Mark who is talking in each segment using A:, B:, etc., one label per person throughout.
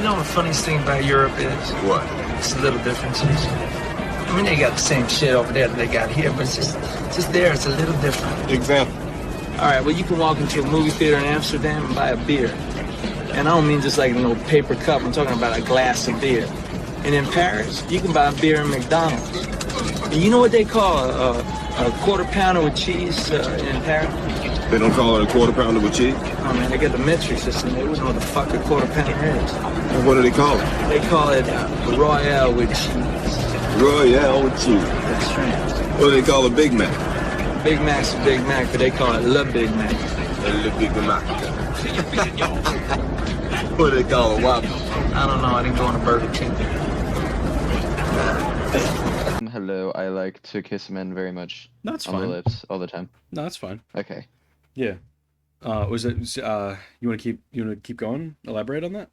A: know the funniest thing about Europe is?
B: What?
A: It's the little differences. I mean, they got the same shit over there that they got here, but it's just there, it's a little different.
B: Example.
A: All right, well, you can walk into a movie theater in Amsterdam and buy a beer. And I don't mean just like a little paper cup, I'm talking about a glass of beer. And in Paris, you can buy a beer in McDonald's. And you know what they call a quarter pounder with cheese in Paris?
B: They don't call it a quarter pounder with cheese?
A: Oh man, they got the metric system. They wouldn't know what the fuck a quarter pounder is.
B: Well, what do they call it?
A: They call it Royale with cheese.
B: Royale with cheese.
A: That's strange.
B: What do they call a Big Mac?
A: Big Mac's a Big Mac, but they call it Le Big Mac.
B: Le Big Mac. What do they call a Whopper?
A: I don't know, I didn't go on a Burger King.
C: Hello, I like to kiss men very much.
D: No, that's
C: on
D: fine.
C: the lips all the time.
D: No, that's fine.
C: Okay.
D: Yeah. Was it? You want to keep going? Elaborate on that.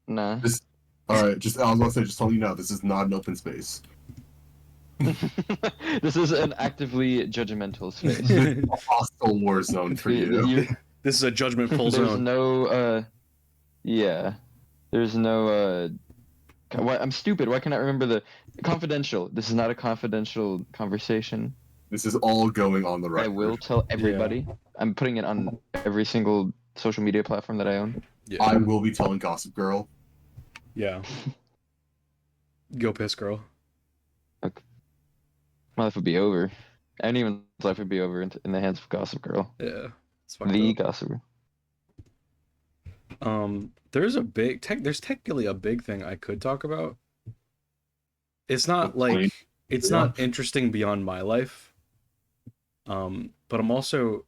C: Nah.
E: All right. I was gonna say, just telling you now, this is not an open space.
C: This is an actively judgmental space.
E: A hostile war zone for you.
D: This is a judgment-full
C: There's
D: zone.
C: no. Yeah. There's no. I'm stupid. Why can't I remember the confidential? This is not a confidential conversation.
E: This is all going on the record.
C: I will tell everybody. Yeah. I'm putting it on every single social media platform that I own.
D: Yeah.
E: I will be telling Gossip Girl.
D: Yeah. Go piss, girl.
C: Okay. My life would be over. Anyone's life would be over in the hands of Gossip Girl.
D: Yeah.
C: The Gossip Girl.
D: There's technically a big thing I could talk about. It's not like it's not interesting beyond my life. But I'm also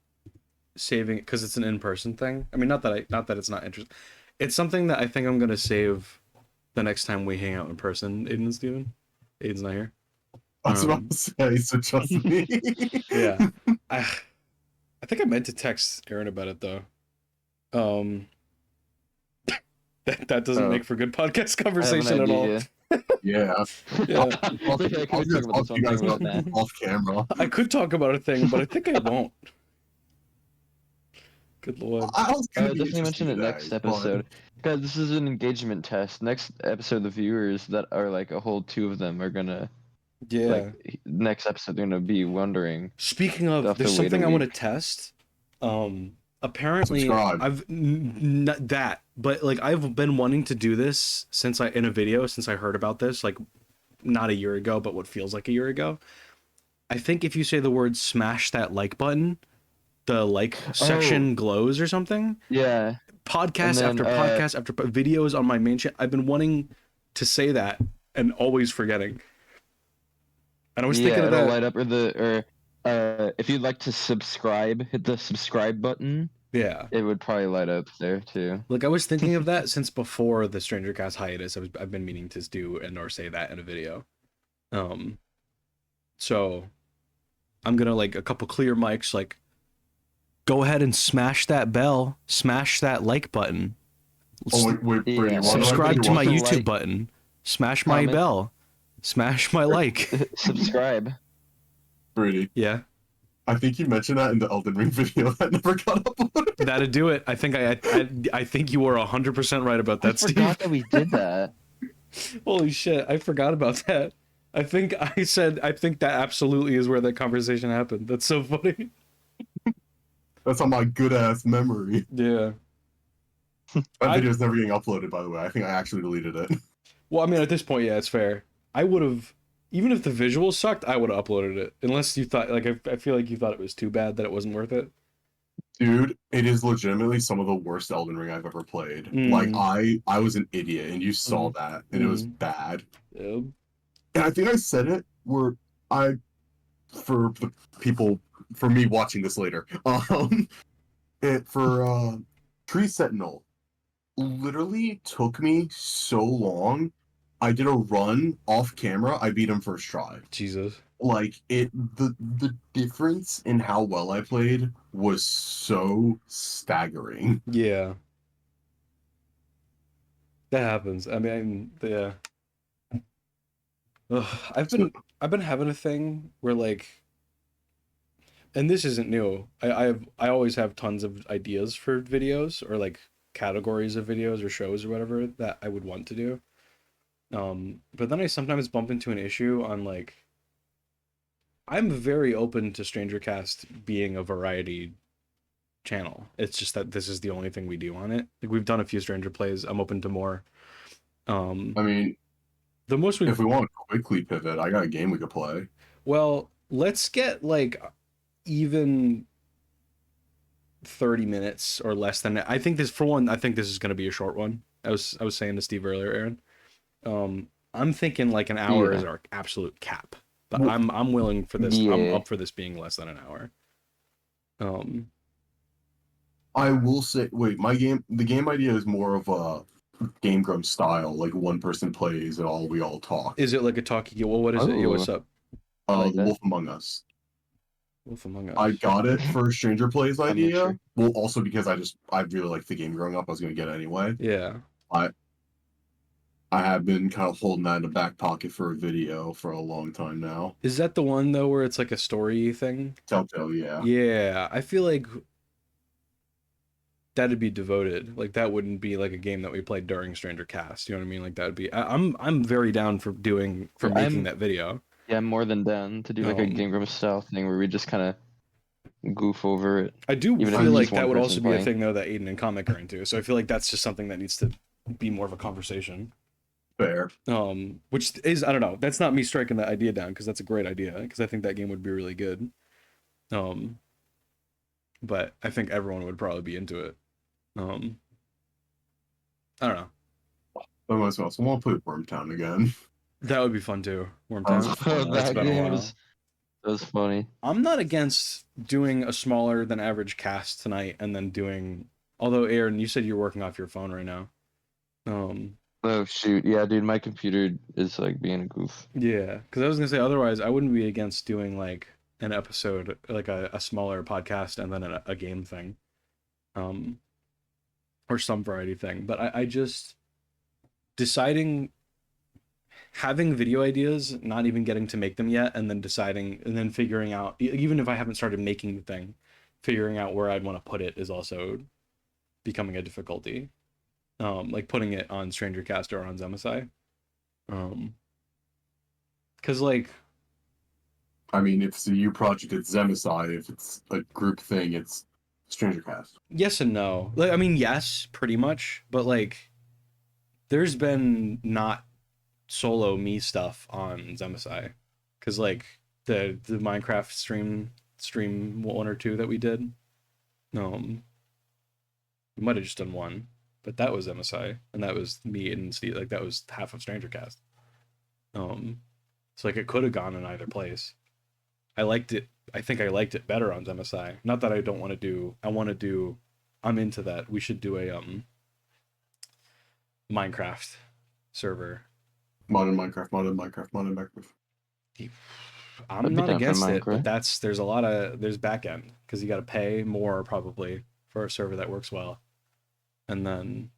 D: saving it because it's an in-person thing. I mean, not that it's not interesting. It's something that I think I'm gonna save the next time we hang out in person. Aiden and Steven. Aiden's not here.
E: I was about to say, so trust me.
D: Yeah. I think I meant to text Aaron about it though. That doesn't make for good podcast conversation at all.
E: Yeah. Off camera.
D: I could talk about a thing, but I think I won't. Good lord.
C: I'll definitely mention it next episode. Guys, this is an engagement test. Next episode, the viewers that are like a whole 2 of them are gonna.
D: Yeah.
C: Like, next episode, they're gonna be wondering.
D: Speaking of, there's something I want to test. Apparently, I've not that, but like I've been wanting to do this since I heard about this, like not a year ago, but what feels like a year ago. I think if you say the word "smash that like button," the like section glows or something.
C: Yeah.
D: Podcast after podcast after videos on my main channel. I've been wanting to say that and always forgetting. And I was thinking of that.
C: Light up if you'd like to subscribe, hit the subscribe button.
D: Yeah. It
C: would probably light up there too.
D: Like I was thinking of that since before the strangercast hiatus. I've been meaning to do or say that in a video. So I'm gonna like a couple clear mics like go ahead and smash that bell, smash that like button.
E: Wait, Brady,
D: subscribe to my YouTube button. Smash my bell. Smash my like.
C: Subscribe.
E: Brady.
D: Yeah.
E: I think you mentioned that in the Elden Ring video that never got uploaded.
D: That'd do it. I think I think you were 100% right about that, Steve.
C: I forgot that we did that.
D: Holy shit, I forgot about that. I think that absolutely is where that conversation happened. That's so funny.
E: That's on my good ass memory.
D: Yeah.
E: That video's never getting uploaded, by the way. I think I actually deleted it.
D: Well, I mean, at this point, yeah, it's fair. I would have, even if the visuals sucked, I would have uploaded it. Unless you thought, like, I feel like you thought it was too bad that it wasn't worth it.
E: Dude, it is legitimately some of the worst Elden Ring I've ever played. Like, I was an idiot, and you saw that, and it was bad.
D: Yep.
E: And I think I said it for the people, for me watching this later, Tree Sentinel literally took me so long. I did a run off camera. I beat him first try.
D: Jesus.
E: Like the difference in how well I played was so staggering.
D: Yeah. That happens. I mean, yeah. Ugh, I've been having a thing where like and this isn't new. I always have tons of ideas for videos or like categories of videos or shows or whatever that I would want to do. But then I sometimes bump into an issue on like I'm very open to strangercast being a variety channel. It's just that this is the only thing we do on it. Like we've done a few stranger plays. I'm open to more.
E: I mean,
D: The most
E: if we want to quickly pivot, I got a game we could play.
D: well, let's get like even 30 minutes or less than that. I think this for one, I think this is going to be a short one. I was saying to Steve earlier, Aaron. I'm thinking like an hour is our absolute cap. But I'm willing for this.
C: Yeah.
D: I'm up for this being less than an hour.
E: I will say, wait, the game idea is more of a Game Grumps style, like one person plays and we all talk.
D: Is it like a talkie? Well, what is it? Yo, what's up?
C: like
E: The
C: that.
E: Wolf Among Us.
D: Wolf Among Us.
E: I got it for Stranger Plays
C: I'm not
E: idea.
C: sure.
E: Well, also because I really liked the game growing up. I was gonna get it anyway.
D: Yeah.
E: I have been kind of holding that in the back pocket for a video for a long time now.
D: Is that the one though where it's like a story thing?
E: Telltale, yeah.
D: Yeah, I feel like that'd be devoted. Like that wouldn't be like a game that we played during Stranger Cast. You know what I mean? Like that would be. I'm very down for making that video.
C: Yeah, I'm more than down to do like a Game Grumps style thing where we just kind of goof over it.
D: I do
C: Even if
D: feel
C: it's
D: like
C: just one
D: that would also
C: person
D: be a
C: playing.
D: thing though that Aiden and Comic are into. So I feel like that's just something that needs to be more of a conversation.
E: Fair.
D: Which is, I don't know, that's not me striking that idea down because that's a great idea because I think that game would be really good. But I think everyone would probably be into it. I don't know.
E: I want to play Wormtown again.
D: That would be fun too. Wormtown. That's
C: That
D: been a
C: game
D: while.
C: was funny.
D: I'm not against doing a smaller than average cast tonight and then doing. Although Aaron, you said you're working off your phone right now.
C: Oh shoot, yeah, dude, my computer is like being a goof.
D: Yeah, because I was gonna say otherwise I wouldn't be against doing like an episode, like a smaller podcast and then a game thing, or some variety thing. But I just deciding having video ideas, not even getting to make them yet, and then deciding and then figuring out, even if I haven't started making the thing, figuring out where I'd want to put it is also becoming a difficulty. Like putting it on strangercast or on Zemisai. Because like,
E: I mean, if it's a U project, it's Zemisai. If it's a group thing, it's StrangerCast.
D: yes and no. Like, I mean, yes, pretty much, but like, there's been not solo me stuff on Zemisai, because like the Minecraft stream 1 or 2 that we did, we might have just done 1. But that was MSI, and that was me and Steve. Like that was half of StrangerCast. So like it could have gone in either place. I liked it. I think I liked it better on MSI. Not that I don't want to do. I want to do. I'm into that. We should do a Minecraft server.
E: Modern Minecraft.
D: I'm
C: I'd be
D: not
C: down for
D: against it, but
C: Minecraft.
D: there's back end because you got to pay more probably for a server that works well. And then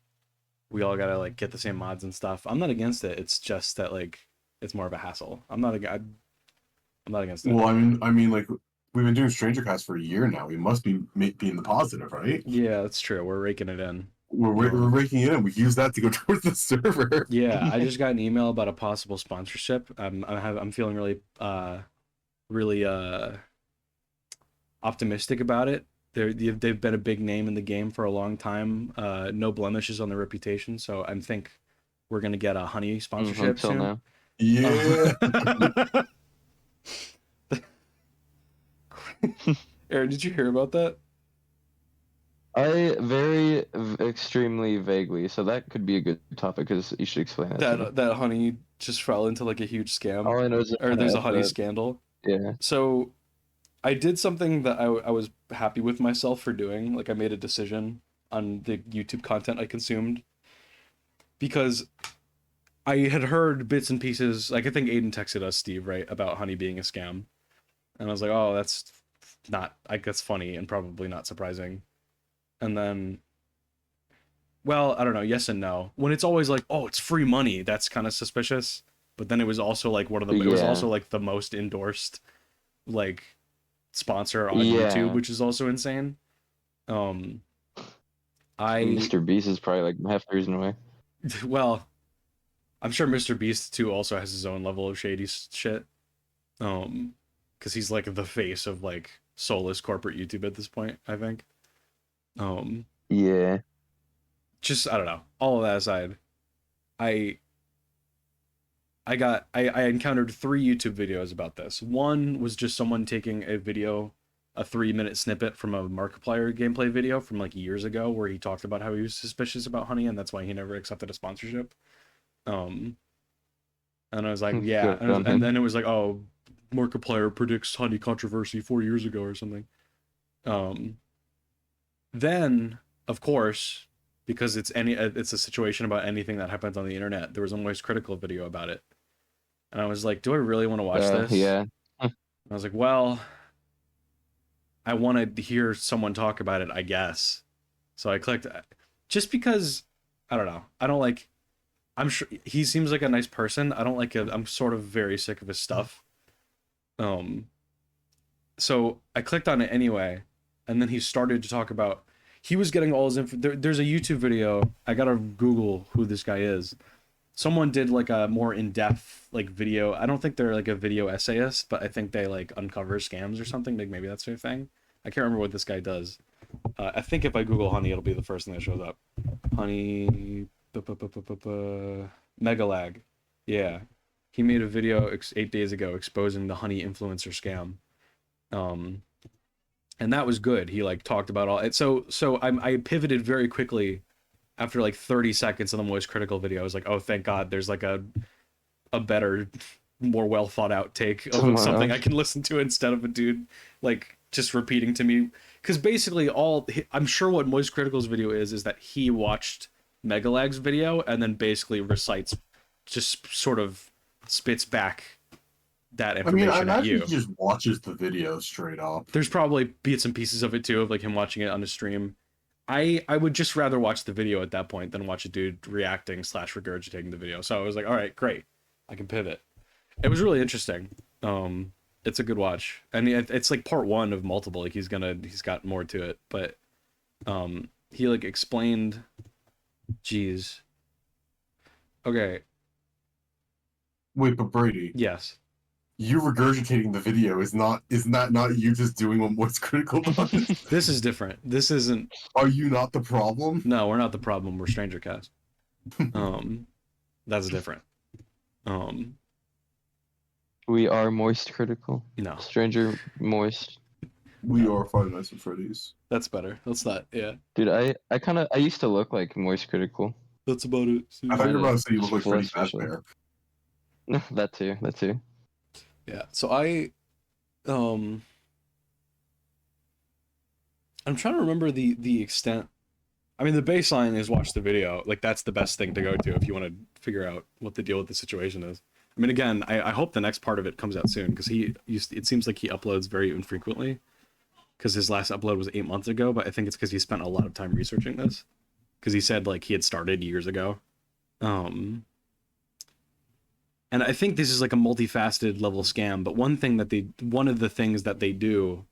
D: we all gotta like get the same mods and stuff. I'm not against it. It's just that like it's more of a hassle. I'm not against it.
E: Well, I mean, like we've been doing StrangerCast for a year now. We must be in the positive, right?
D: Yeah, that's true. We're raking it in.
E: We're raking it in. We use that to go towards the server.
D: Yeah, I just got an email about a possible sponsorship. I'm feeling really optimistic about it. They've been a big name in the game for a long time. No blemishes on their reputation. So I think we're gonna get a honey sponsorship
C: Until
D: soon.
C: now.
E: Yeah.
D: Aaron, did you hear about that?
C: Extremely vaguely, so that could be a good topic because you should explain that. to me.
D: That honey just fell into like a huge scam,
C: All I know is
D: or there's a honey
C: that-
D: scandal.
C: Yeah.
D: So I did something that I was happy with myself for doing. Like I made a decision on the YouTube content I consumed because I had heard bits and pieces. Like I think Aiden texted us, Steve, right, about honey being a scam, and I was like, oh, that's funny and probably not surprising. And then, well, I don't know, yes and no. When it's always like, oh, it's free money, that's kind of suspicious. But then it was also like it was
C: Yeah.
D: also like the most endorsed like sponsor on
C: Yeah.
D: YouTube, which is also insane.
C: Mr. Beast is probably like half the reason why.
D: Well, I'm sure Mr. Beast too also has his own level of shady shit. Because he's like the face of like soulless corporate YouTube at this point, I think.
C: Yeah.
D: Just I don't know. All of that aside, I encountered 3 YouTube videos about this. One was just someone taking a 3-minute snippet from a Markiplier gameplay video from like years ago where he talked about how he was suspicious about Honey and that's why he never accepted a sponsorship. And I was like, yeah. And then it was like, oh, Markiplier predicts Honey controversy 4 years ago or something. Then, of course, because it's a situation about anything that happens on the internet, there was a Moist Critical video about it. And I was like, do I really want to watch this?
C: Yeah.
D: I was like, well, I want to hear someone talk about it, I guess. So I clicked, just because, I don't know. I don't like, I'm sure he seems like a nice person. I don't like it. I'm sort of very sick of his stuff. So I clicked on it anyway. And then he started to talk about, he was getting all his info. There's a YouTube video. I gotta Google who this guy is. Someone did like a more in-depth like video. I don't think they're like a video essayist, but I think they like uncover scams or something. Like maybe that's their thing. I can't remember what this guy does. I think if I Google Honey, it'll be the first thing that shows up. Honey, Megalag. Yeah, he made a video 8 days ago exposing the Honey influencer scam. And that was good. He like talked about all it. So I pivoted very quickly. After like 30 seconds of the Moist Critical video, I was like, oh, thank God, there's like a better, more well thought out take of something I can listen to instead of a dude like just repeating to me. Because basically I'm sure what Moist Critical's video is that he watched Megalag's video and then basically recites, just sort of spits back that information
E: I
D: at you.
E: imagine he just watches the video straight up.
D: There's probably bits and pieces of it too, of like him watching it on a stream. I would just rather watch the video at that point than watch a dude reacting / regurgitating the video. So I was like, all right, great. I can pivot. It was really interesting. It's a good watch. And it's like part 1 of multiple. Like he's got more to it. But he like explained, geez. Okay.
E: Wait, but Brady.
D: Yes.
E: You regurgitating the video isn't that not you just doing what Moist Critical does?
D: This is different. This isn't.
E: Are you not the problem?
D: No, we're not the problem. We're strangercast. That's different.
C: We are Moist Critical.
D: No.
C: Stranger Moist.
E: We are Five Nights at Freddy's.
D: That's better. That's not. Yeah.
C: Dude, I used to look like Moist Critical.
D: That's about it.
E: I thought you were about to say you look like Freddy
C: Flash
E: Fazbear.
C: That too.
D: Yeah. So I'm trying to remember the extent. I mean, the baseline is watch the video. Like that's the best thing to go to if you want to figure out what the deal with the situation is. I mean, again, I hope the next part of it comes out soon because it seems like he uploads very infrequently. Because his last upload was 8 months ago, but I think it's because he spent a lot of time researching this. Because he said like he had started years ago. And I think this is like a multifaceted level scam, but one of the things that they do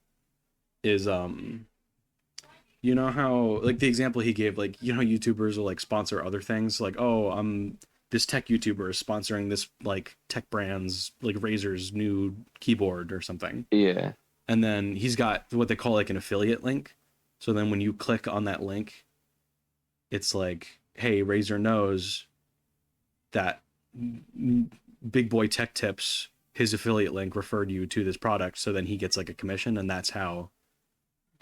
D: is, you know how, like the example he gave, like, you know how YouTubers will like sponsor other things? Like, oh, this tech YouTuber is sponsoring this like tech brand's, like Razer's new keyboard or something.
C: Yeah.
D: And then he's got what they call like an affiliate link. So then when you click on that link, it's like, hey, Razer knows that Big Boy Tech Tips, his affiliate link referred you to this product, so then he gets like a commission, and that's how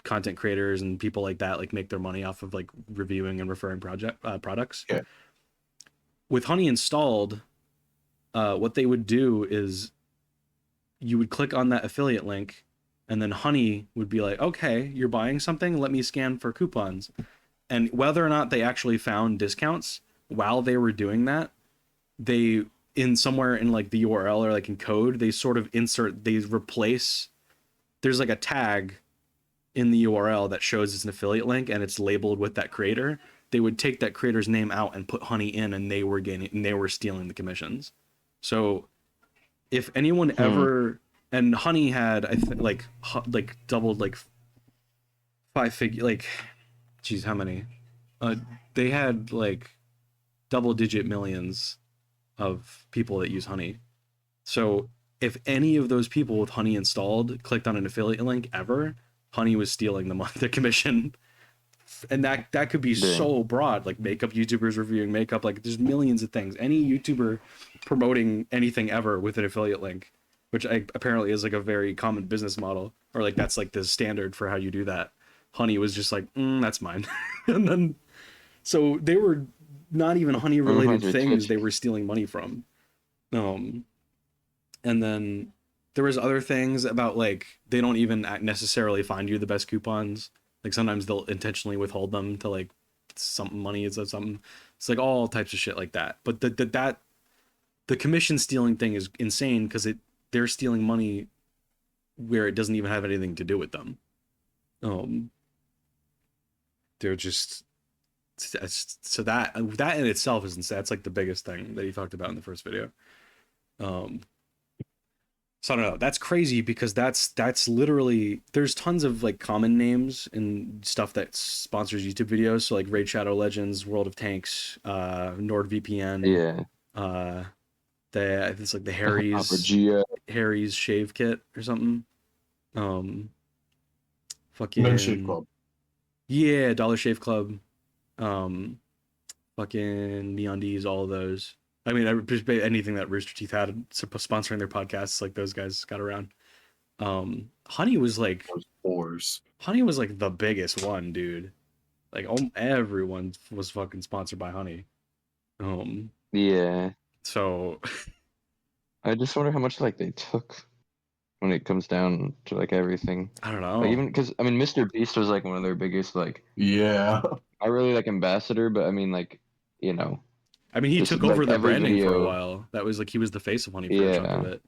D: content creators and people like that like make their money off of like reviewing and referring products.
E: Yeah.
D: With Honey installed, what they would do is you would click on that affiliate link, and then Honey would be like, okay, you're buying something, let me scan for coupons. And whether or not they actually found discounts while they were doing that, they in somewhere in like the URL or like in code, they sort of replace, there's like a tag in the URL that shows it's an affiliate link and it's labeled with that creator. They would take that creator's name out and put Honey in, and they were stealing the commissions. So if anyone ever and Honey had I think like doubled like five figure like, geez, how many? They had like double digit millions of people that use Honey. So if any of those people with Honey installed clicked on an affiliate link ever, Honey was stealing the commission. And that could be so broad, like makeup YouTubers reviewing makeup, like there's millions of things. Any YouTuber promoting anything ever with an affiliate link, which apparently is like a very common business model, or like that's like the standard for how you do that. Honey was just like, that's mine. And then, so they were not even Honey related things they were stealing money from. And then there was other things about like they don't even necessarily find you the best coupons. Like sometimes they'll intentionally withhold them to like something money is something. It's like all types of shit like that. But the commission stealing thing is insane because they're stealing money where it doesn't even have anything to do with them. They're just so that in itself is insane. That's like the biggest thing that he talked about in the first video. So I don't know. That's crazy because that's literally there's tons of like common names and stuff that sponsors YouTube videos. So like Raid Shadow Legends, World of Tanks, NordVPN. Yeah. It's like the Harry's shave kit or something. Fucking
E: Men's Shave Club.
D: Yeah, Dollar Shave Club. Fucking MeUndies, all of those. I mean, anything that Rooster Teeth had sponsoring their podcasts, like those guys got around. Honey was like Honey was like the biggest one, dude. Like everyone was fucking sponsored by Honey.
C: Yeah.
D: So
C: I just wonder how much like they took when it comes down to like everything.
D: I don't know.
C: Like, even because I mean, Mr. Beast was like one of their biggest like.
E: Yeah.
C: I really like ambassador, but I mean like, you know.
D: I mean, he took over the branding for a while. That was like he was the face of Honey for a chunk of it.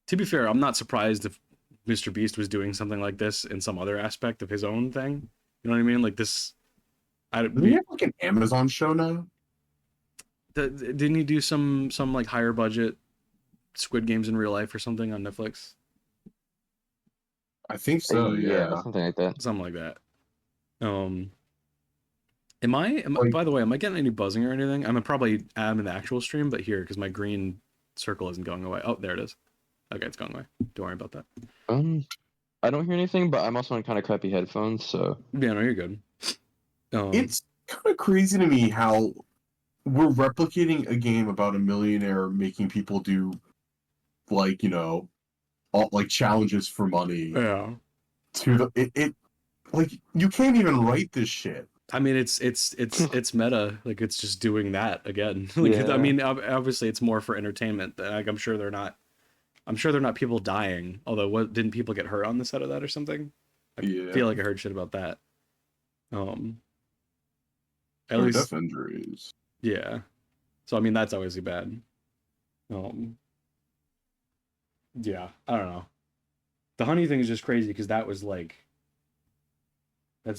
D: To be fair, I'm not surprised if Mr. Beast was doing something like this in some other aspect of his own thing. You know what I mean? Like this.
E: Doesn't he have like an Amazon show now?
D: Didn't he do some like higher budget Squid Games in real life or something on Netflix?
E: I think so. Yeah,
C: something like that.
E: By
D: the way, am I getting any buzzing or anything? I'm probably in the actual stream, but here because my green circle isn't going away. Oh, there it is. Okay, it's going away. Don't worry about that.
C: I don't hear anything, but I'm also on kind of crappy headphones, so
D: yeah, no, you're good.
E: It's kind of crazy to me how we're replicating a game about a millionaire making people do like, you know, all like challenges for money.
D: Yeah.
E: To it like you can't even write this shit.
D: I mean, it's meta. Like it's just doing that again. Like, yeah. I mean, obviously it's more for entertainment. Like I'm sure they're not people dying. Although, didn't people get hurt on the set of that or something? I feel like I heard shit about that. At least
E: death injuries.
D: Yeah. So I mean, that's obviously bad. Yeah, I don't know. The Honey thing is just crazy because that's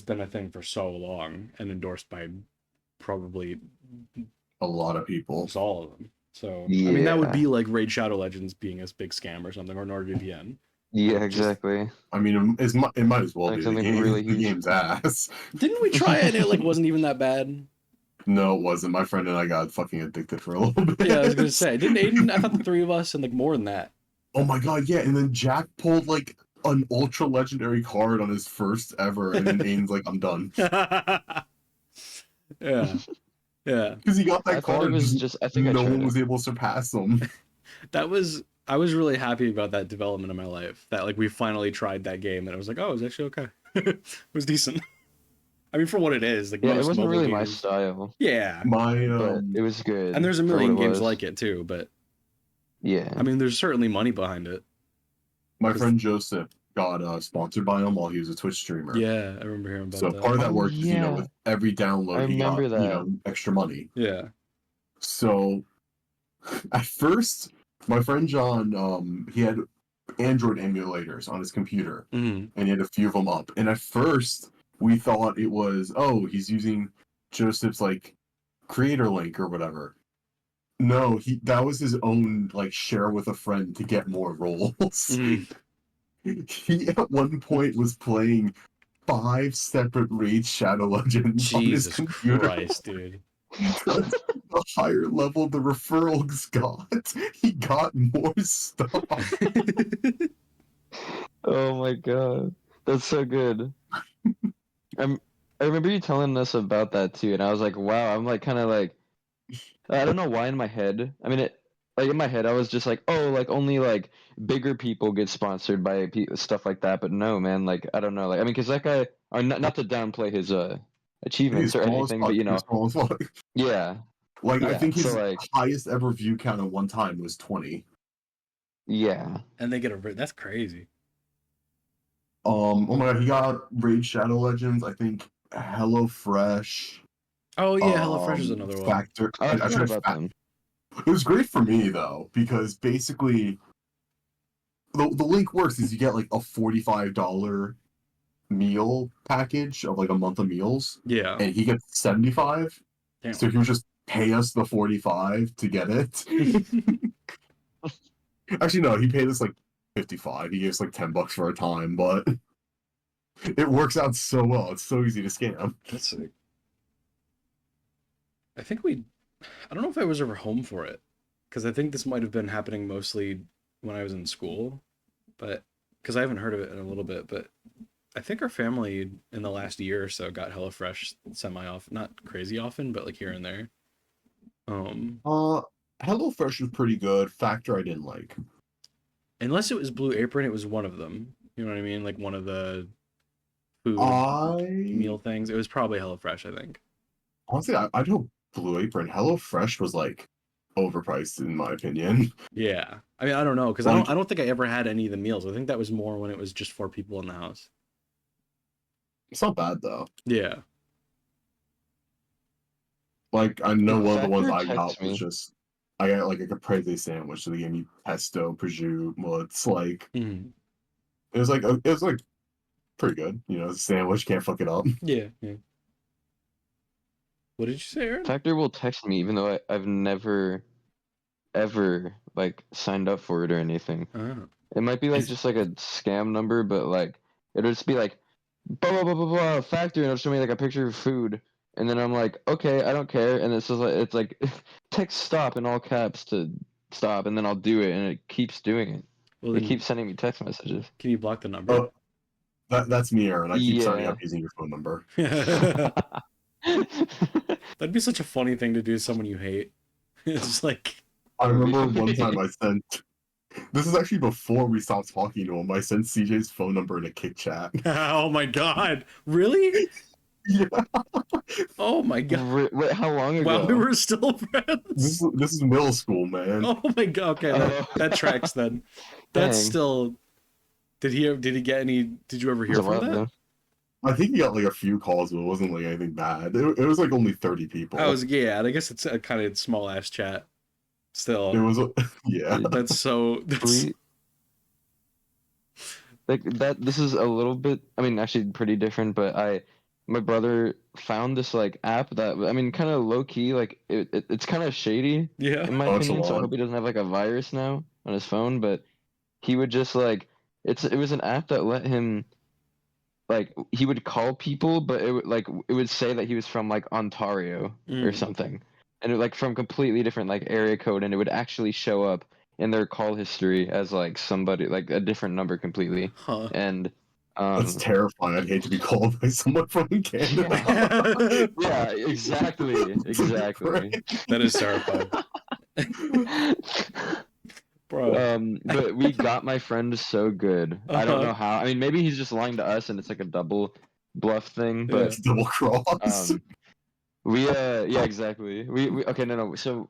D: been a thing for so long and endorsed by probably
E: a lot of people.
D: It's all of them. So yeah. I mean, that would be like Raid Shadow Legends being a big scam or something, or NordVPN.
C: Yeah, exactly.
E: I mean, it might as well be. The game's ass.
D: Didn't we try it? And it wasn't even that bad.
E: No, it wasn't. My friend and I got fucking addicted for a little bit.
D: Yeah, I was gonna say, didn't Aiden? I thought the three of us and more than that.
E: Oh my god, yeah! And then Jack pulled like an ultra legendary card on his first ever, and then Aiden's like, "I'm done."
D: Yeah.
E: Because he got that card.
C: I think
E: no one was able to surpass him.
D: I was really happy about that development in my life. That like we finally tried that game, and I was like, "Oh, it was actually okay. It was decent." I mean, for what it is, like
C: it wasn't really my style.
D: Yeah,
C: it was good,
D: and there's a million games like it too. But
C: yeah,
D: I mean, there's certainly money behind it.
E: My friend Joseph got sponsored by him while he was a Twitch streamer.
D: Yeah, I remember hearing about
E: that. So part of that work is, with every download, he got extra money.
D: Yeah.
E: So at first, my friend John, he had Android emulators on his computer, and he had a few of them up. And at first, we thought it was, he's using Joseph's like creator link or whatever. No, that was his own like share with a friend to get more rolls.
D: Mhm.
E: He at one point was playing 5 separate Raid Shadow Legends on his
D: Jesus
E: computer.
D: Christ, dude.
E: Because the higher level the referrals got, he got more stuff.
C: Oh my god, that's so good. I remember you telling us about that too, and I was like, wow. I'm like, kind of like, I don't know why in my head. I mean, like in my head, I was just like, oh, like only like bigger people get sponsored by stuff like that. But no, man, like I don't know, like I mean, because that guy, or not to downplay his
E: He's
C: achievements or
E: small as
C: anything, but
E: fuck.
C: you
E: He's
C: know,
E: small as fuck.
C: yeah,
E: Like I
C: yeah.
E: think
C: So
E: his
C: like,
E: highest ever view count at one time was 20.
C: yeah,
D: And they get that's crazy.
E: Oh my god, he got Raid Shadow Legends. I think HelloFresh.
D: Oh yeah, HelloFresh is another one.
E: Factor.
C: I
E: I
C: forgot
E: tried
C: about them.
E: It was great for me though, because basically the link works is you get like a $45 meal package of like a month of meals,
D: Yeah.
E: and he gets 75.
D: Damn.
E: So he would just pay us the 45 to get it. Actually, no, he paid us like 55. He gave us like $10 for our time, but it works out so well. It's so easy to scam.
D: That's sick. I don't know if I was ever home for it, because I think this might have been happening mostly when I was in school, but because I haven't heard of it in a little bit, but I think our family in the last year or so got HelloFresh semi-often, not crazy often, but like here and there.
E: HelloFresh was pretty good. Factor I didn't like.
D: Unless it was Blue Apron, it was one of them. You know what I mean? Like one of the food meal
E: I
D: things. It was probably HelloFresh, I think.
E: honestly, I know Blue Apron. HelloFresh was like overpriced in my opinion.
D: Yeah. I mean, I don't know, because
E: Like,
D: I don't think I ever had any of the meals. I think that was more when it was just 4 people in the house.
E: it's not bad though.
D: Yeah.
E: Like I know one of the ones
C: Factor
E: I got
C: texts
E: was
C: me.
E: just I got like a caprese sandwich, so they gave me pesto, prosciutto. Well, it's like
D: Mhm.
E: it was like pretty good. You know, it's a sandwich, can't fuck it up.
D: Yeah. Yeah. What did you say, Aaron?
C: Factor will text me even though I've never ever like signed up for it or anything.
D: Oh.
C: It might be like
E: It's
C: just like a scam number, but like it'll just be like blah blah blah blah blah Factor, and it'll show me like a picture of food, and then I'm like, okay, I don't care, and it's like text stop in all caps to stop, and then I'll do it, and it keeps doing it.
D: Well,
C: It
D: then
C: keeps sending me text messages.
D: can you block the number?
E: oh, that's me, Aaron. I keep signing
C: Yeah.
E: up using your phone number.
D: That'd be such a funny thing to do to someone you hate. It's like,
E: I remember one time I sent. This is actually before we stopped talking to him. I sent CJ's phone number in a kick chat.
D: oh my god, really?
E: Yeah,
D: Oh my god.
C: Wait, how long ago?
D: While we were still friends.
E: this is middle school, man.
D: Oh my god. Okay, that tracks then. That's
C: Dang.
D: still. Did he get any? Did you ever hear
C: Was a
D: from
C: while
D: that?
C: ago.
E: I think he got like a few calls, but it wasn't like anything bad. It was like only 30 people.
D: Yeah. I guess it's a kind of small ass chat. Still,
E: It was yeah.
D: that's so. That's
C: We like that. This is a little bit. I mean, actually, pretty different. But my brother found this like app that I mean, kind of low key. Like it's kind of shady
D: yeah.
C: in my
E: Oh, it's a
C: opinion. So I
E: lot.
C: hope he doesn't have like a virus now on his phone. But he would just like it was an app that let him like he would call people, but it would say that he was from like Ontario or
D: Mm.
C: something, and like from completely different like area code, and it would actually show up in their call history as like somebody like a different number completely,
D: Huh.
C: and
E: That's terrifying. I'd hate to be called by someone from Canada.
C: yeah, exactly.
D: That is terrifying, bro.
C: But we got my friend so good. I don't
D: Uh-huh.
C: know how. I mean, maybe he's just lying to us, and it's like a double bluff thing.
D: Yeah.
E: It's double cross.
C: Yeah, exactly. We okay, no. So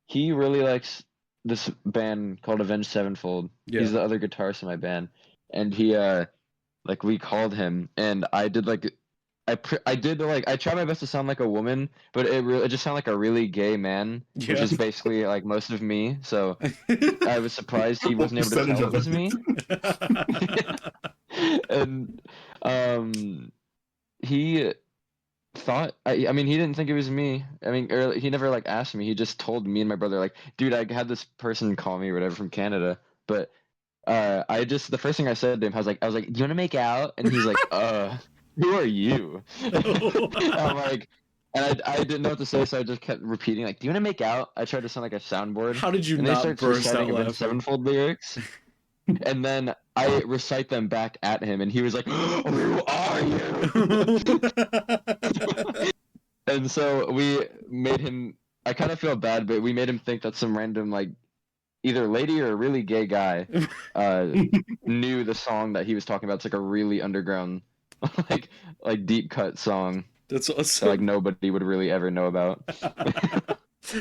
C: he really likes this band called Avenged Sevenfold.
D: Yeah.
C: He's the other guitarist in my band, and he like we called him, and I did like I tried my best to sound like a woman, but it just sounded like a really gay man, which
D: Yeah.
C: is basically like most of me. So I was surprised he wasn't able to
E: Percentage
C: tell
E: of
C: it was
E: it.
C: me. And he thought I mean he didn't think it was me. I mean he never like asked me. He just told me and my brother like, dude, I had this person call me or whatever from Canada. But I just the first thing I said to him, I was like, do you want to make out? And he's like, who are you? I'm like, and I didn't know what to say, so I just kept repeating like, do you want to make out? I tried to sound like a soundboard.
D: How did you
C: And they
D: not
C: start
D: burst out
C: reciting Avenged
D: laughing?
C: Sevenfold lyrics. And then I recite them back at him, and he was like, "Who are you?" And so we made him. I kind of feel bad, but we made him think that some random like either lady or a really gay guy knew the song that he was talking about. It's like a really underground, like deep cut song
D: That's
C: that
D: awesome.
C: like nobody would really ever know about.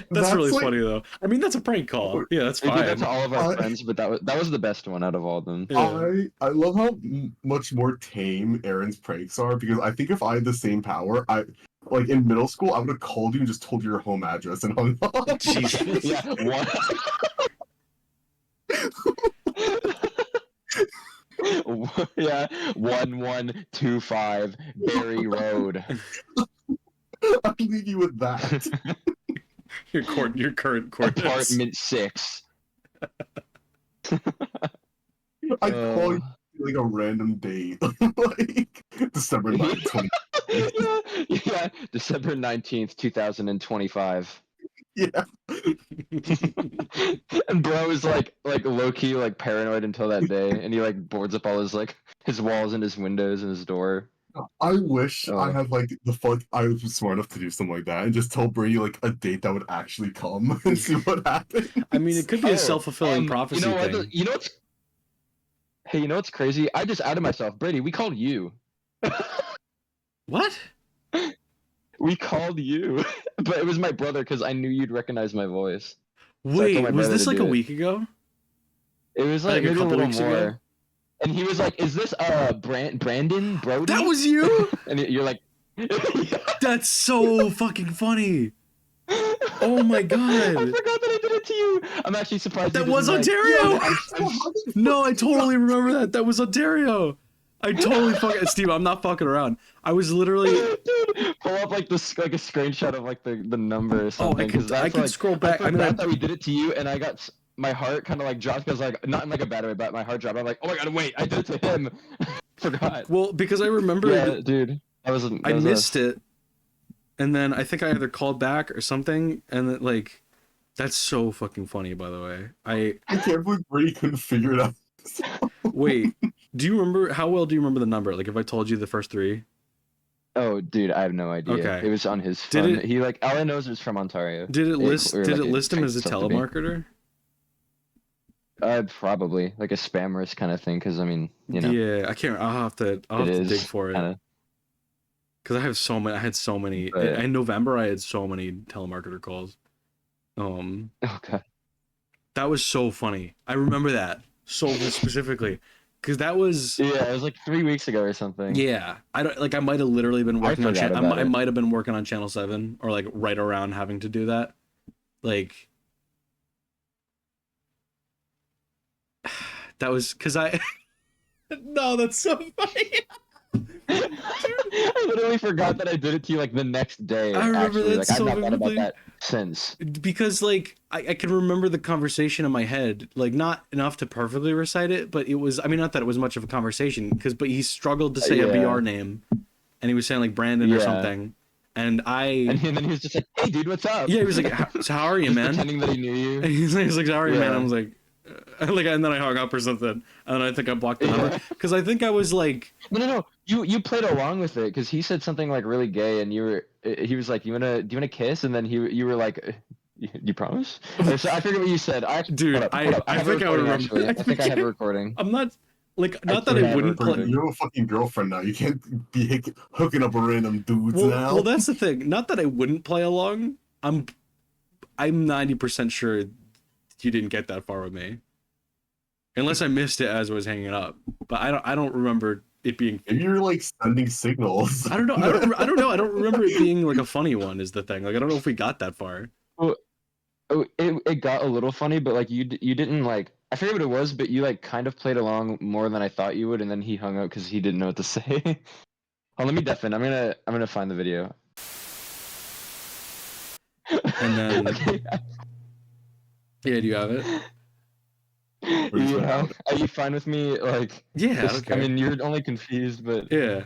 D: That's really
E: like-
D: funny though. I mean, that's a prank call. Yeah, that's
C: We did that
D: fine.
C: to all of our friends, but that was the best one out of all of them.
D: Yeah.
E: I love how much more tame Aaron's pranks are, because I think if I had the same power, like in middle school, I would have called you and just told you your home address and hung up.
D: Jesus.
C: Yeah, one. Yeah, 1125 Berry Road.
E: I'll leave you with that.
D: Your current coordinates.
C: Apartment 6.
E: I'd call you like a random date, like December 9th,
C: Yeah, December 19th, 2025.
E: Yeah.
C: And bro is like low key like paranoid until that day, and he like boards up all his walls and his windows and his door.
E: I wish I had like the fuck. I was smart enough to do something like that and just tell Brady like a date that would actually come and see what happens.
D: I mean, it could be a self-fulfilling prophecy
C: you know
D: thing.
C: You know what's Hey, you know what's crazy? I just outed myself. Brady, we called you.
D: What?
C: We called you. But it was my brother because I knew you'd recognize my voice.
D: Wait,
C: my
D: was
C: brother
D: this
C: to
D: like
C: do
D: a
C: it.
D: week ago?
C: It was
D: Like
C: like
D: a
C: maybe a
D: couple
C: little
D: weeks
C: more.
D: ago?
C: And he was like, "Is this Brandon Brody?"
D: That was you?
C: And you're like,
D: That's so fucking funny. Oh my
C: I
D: god.
C: forgot that I did it to you. I'm actually surprised.
D: That
C: you
D: was
C: didn't,
D: Ontario!
C: I'm
D: No, I totally remember that. That was Ontario. I totally fucking Steve, I'm not fucking around. I was literally
C: Dude, pull up like this like a screenshot of like the number or something. 'cause
D: I
C: that's,
D: could
C: like,
D: scroll back.
C: I forgot that we did it to you, and I got my heart kind of like dropped because like not in like a bad way, but my heart dropped. I'm like, oh my god, wait, I did it to him. Forgot.
D: Well, because I remember
C: Yeah, dude, that was
D: I
C: us.
D: missed it, and then I think I either called back or something, and then, like, that's so fucking funny. By the way,
E: I can't believe Brady couldn't figure it out.
D: wait. Do you remember how well do you remember the number? Like, if I told you the first three.
C: Oh, dude, I have no idea.
D: Okay.
C: It was on his
D: Did
C: phone.
D: it-
C: He like all I know is it was from Ontario.
D: Did it list?
C: or,
D: Did
C: like,
D: it list him as a
C: text something to me.
D: telemarketer?
C: Probably like a spammers kind of thing. Because I mean, you know,
D: Yeah, I can't. I'll have to dig for it.
C: Kinda.
D: Because I had so many.
C: But-
D: In November, I had so many telemarketer calls.
C: Okay.
D: That was so funny. I remember that so specifically. Because that was.
C: Yeah, it was like 3 weeks ago or something.
D: Yeah, I don't like. I might have literally been working on.
C: forgot about
D: I
C: it.
D: might have been working on Channel 7 or like right around having to do that. Like. That was because I. No, that's so funny.
C: I literally forgot that I did it to you like the next day.
D: I remember
C: actually.
D: that
C: Like
D: so
C: I've not thought about
D: vividly.
C: that since.
D: Because like I can remember the conversation in my head, like not enough to perfectly recite it, but it was, I mean, not that it was much of a conversation, but he struggled to say a
C: Yeah.
D: BR name, and he was saying like Brandon or
C: Yeah.
D: something, and
C: And then he was just like, "Hey, dude, what's up?"
D: yeah, he was like, so how are you,
C: Just
D: man?
C: pretending that he knew you.
D: And he's like, how are you, man?
C: Yeah.
D: I was like, and then I hung up or something, and I think I blocked the number because I think I was like,
C: No. You played along with it because he said something like really gay, and he was like, do you wanna kiss? And then you were like, you promise? Or so I forget what you said.
D: Dude,
C: hold up.
D: I
C: have a
D: think I
C: recording,
D: remember.
C: actually. I think I have a recording.
D: I'm not like,
C: I
D: not that
C: think
D: I
C: I
D: wouldn't
C: have a
D: play.
E: You have a fucking girlfriend now. You can't be hooking up with random dudes now.
D: Well, that's the thing. Not that I wouldn't play along. I'm 90% sure you didn't get that far with me, unless I missed it as I was hanging up. But I don't remember it being.
E: Maybe you're like sending signals.
D: I don't know. I don't know. I don't remember it being like a funny one. Is the thing. Like I don't know if we got that far.
C: Oh, it got a little funny, but like you didn't like. I forget what it was, but you like kind of played along more than I thought you would, and then he hung up because he didn't know what to say. Oh, let me deafen. I'm gonna find the video.
D: And then
C: Okay.
D: yeah, do you have it?
C: Yeah. Are you fine with me? Like,
D: Yeah,
C: just, I
D: okay.
C: mean, you're only confused, but
D: Yeah.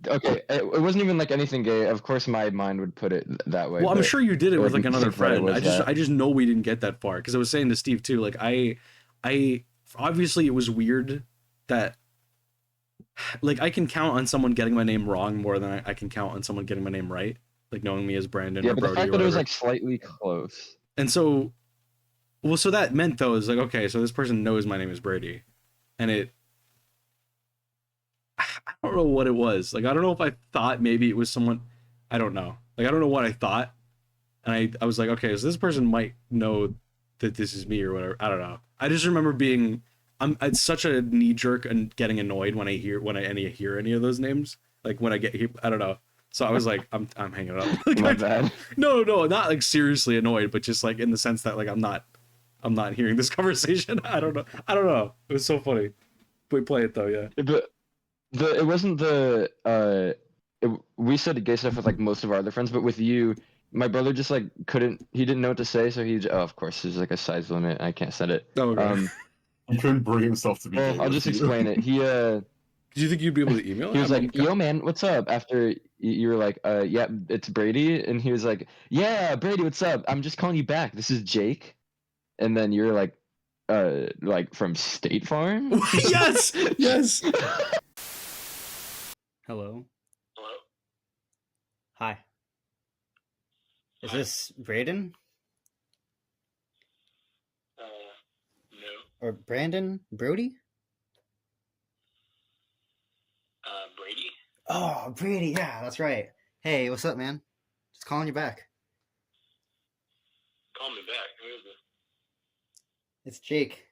C: okay. It wasn't even like anything gay. Of course, my mind would put it that way.
D: Well, I'm
C: but
D: sure you did it
C: it
D: with like
C: wouldn't
D: another
C: think that it
D: friend.
C: was that.
D: I just know we didn't get that far because I was saying to Steve too. Like I obviously it was weird that like I can count on someone getting my name wrong more than I can count on someone getting my name right. Like knowing me as Brandon
C: Yeah,
D: or
C: but the
D: Brody
C: fact
D: or
C: that it was
D: whatever.
C: like slightly close.
D: And so, well, so that meant though is like okay, so this person knows my name is Brady, and I don't know what it was. Like I don't know if I thought maybe it was someone. I don't know. Like I don't know what I thought, and I was like, okay, so this person might know that this is me or whatever. I don't know. I just remember being, it's such a knee jerk and getting annoyed when I hear any of those names. Like when I get here, I don't know. So I was like, I'm hanging up. Like,
C: My bad.
D: No, not like seriously annoyed, but just like in the sense that like I'm not hearing this conversation. I don't know. It was so funny. We play it though, yeah.
C: But it wasn't we said gay stuff with like most of our other friends, but with you, my brother just like he didn't know what to say, so of course there's like a size limit. I can't send it.
D: Oh, okay.
E: He couldn't bring himself to be gay.
C: Well, I'll
E: with
C: just
E: you.
C: explain it.
D: Do you think you'd be able to email it?
C: He was like,
D: I'm
C: "Yo, man, what's up?" After you were like, yeah, it's Brady," and he was like, "Yeah, Brady, what's up? I'm just calling you back. This is Jake," and then you're like from State Farm.
D: yes.
F: Hello. Hi. Is this Braden?
G: No.
F: Or Brandon? Brody?
G: Brady?
F: Oh, Brady, yeah, that's right. Hey, what's up, man? Just calling you back.
G: Call me back. Who is it?
F: It's Jake.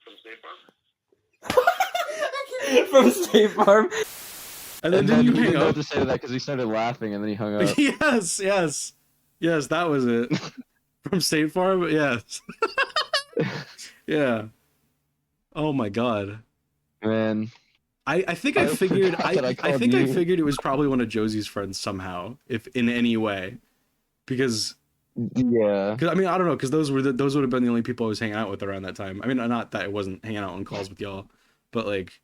G: From State Farm?
F: From State Farm.
D: And then
C: And
D: didn't you
C: he
D: hang
C: didn't know
D: up?
C: what to say to that because he started laughing and then he hung up.
D: Yes, that was it. From State Farm, yes. Yeah. Oh my god.
C: Man,
D: I think I figured
C: forgot that I
D: I
C: called
D: think I
C: you.
D: figured it was probably one of Josie's friends somehow, if in any way, because
C: yeah.
D: I mean I don't know because those would have been the only people I was hanging out with around that time. I mean not that I wasn't hanging out on calls with y'all, but like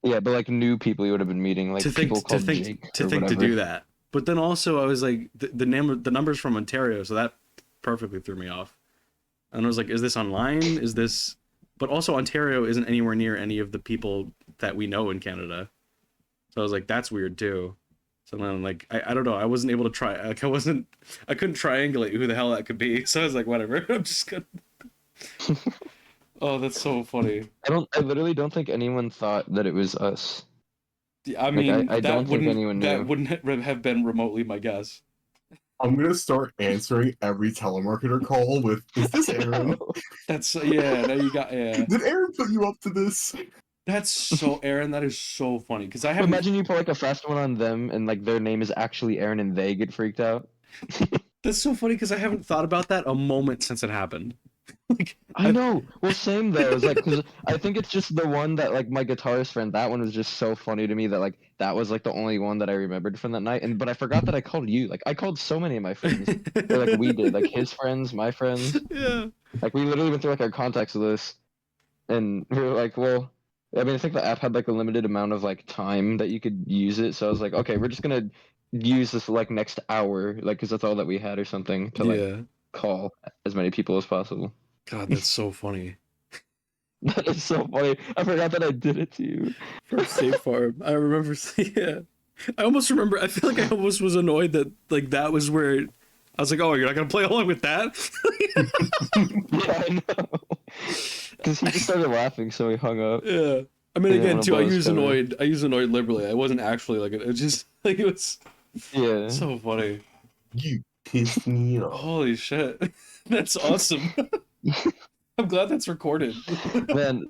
C: Yeah, but like new people you would have been meeting, like people called Jake or
D: to
C: whatever.
D: do that. But then also I was like the numbers from Ontario, so that perfectly threw me off. And I was like, is this online? Is this? But also Ontario isn't anywhere near any of the people that we know in Canada. So I was like, that's weird too. So then like I don't know, I wasn't able to try. Like I couldn't triangulate who the hell that could be. So I was like, whatever. I'm just gonna. Oh, that's so funny.
C: I literally don't think anyone thought that it was us.
D: I mean,
C: I don't think anyone
D: that
C: knew.
D: wouldn't have been remotely my guess.
E: I'm gonna start answering every telemarketer call with, "Is this Aaron?
D: That's yeah. Now you got yeah.
E: Did Aaron put you up to this?"
D: That's so Aaron. That is so funny because I haven't.
C: Imagine you put like a fast one on them and like their name is actually Aaron and they get freaked out.
D: That's so funny because I haven't thought about that a moment since it happened. Like
C: I know. Well, same though. It's like because I think it's just the one that like my guitarist friend. That one was just so funny to me that like that was like the only one that I remembered from that night. But I forgot that I called you. Like I called so many of my friends. Or like we did. Like his friends, my friends.
D: Yeah.
C: Like we literally went through like our contacts list, and we were like, well, I mean, I think the app had like a limited amount of like time that you could use it. So I was like, okay, we're just gonna use this like next hour, like because that's all that we had or something to like
D: Yeah.
C: call as many people as possible.
D: God, that's so funny.
C: That is so funny. I forgot that I did it to you.
D: From State Farm. I remember. Yeah. I almost remember. I feel like I almost was annoyed that like that was where I was like, oh, you're not gonna play along with that.
C: Yeah, I know. Because he just started laughing, so he hung up.
D: Yeah. I mean,
C: Yeah,
D: again,
C: one
D: too.
C: of
D: I
C: those
D: use
C: kinda-
D: annoyed. I use annoyed liberally. I wasn't actually like it. It just like it was
C: Yeah.
D: so funny.
E: You pissed me off.
D: Holy shit. That's awesome. I'm glad that's recorded.
C: Man,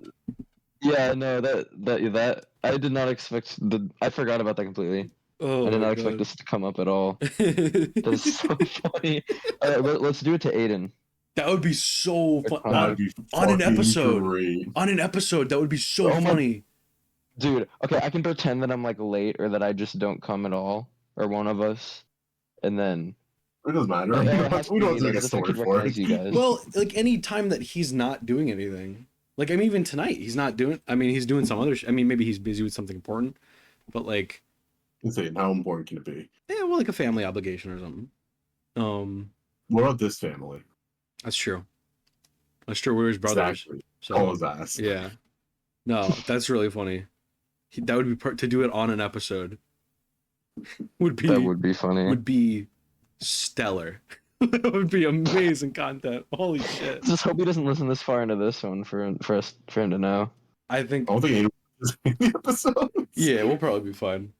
C: yeah, no, that I did not expect I forgot about that completely.
D: Oh,
C: I did
D: my
C: not expect
D: God.
C: this to come up at all. That's so funny. All right, let's do it to Aiden.
D: That would be so fun.
C: That'd
E: That'd be
D: on an
E: fucking
D: episode.
E: great.
D: On an episode, that would be so
C: Oh my-
D: funny.
C: Dude, okay, I can pretend that I'm like late or that I just don't come at all, or one of us, and then
E: It doesn't matter.
C: it has to
E: We
C: be
E: don't
C: me
E: have to
C: though,
E: make a
C: just so I
E: story
C: could
E: for
C: recognize
E: it.
C: you guys.
D: Well, like any time that he's not doing anything, like I mean, even tonight he's not doing. I mean, he's doing some other. I mean, maybe he's busy with something important, but like,
E: Insane. How important can it be?
D: yeah, well, like a family obligation or something.
E: What about this family?
D: That's true. That's true. We're his brothers.
E: Exactly.
D: So
E: Call his ass.
D: yeah, no, that's really funny. That would be to do it on an episode.
C: That would be funny.
D: Would be stellar. That would be amazing content. Holy shit!
C: Just hope he doesn't listen this far into this one for him to know.
D: I think.
E: I don't think anyone is in the episodes.
D: Yeah, we'll probably be fine.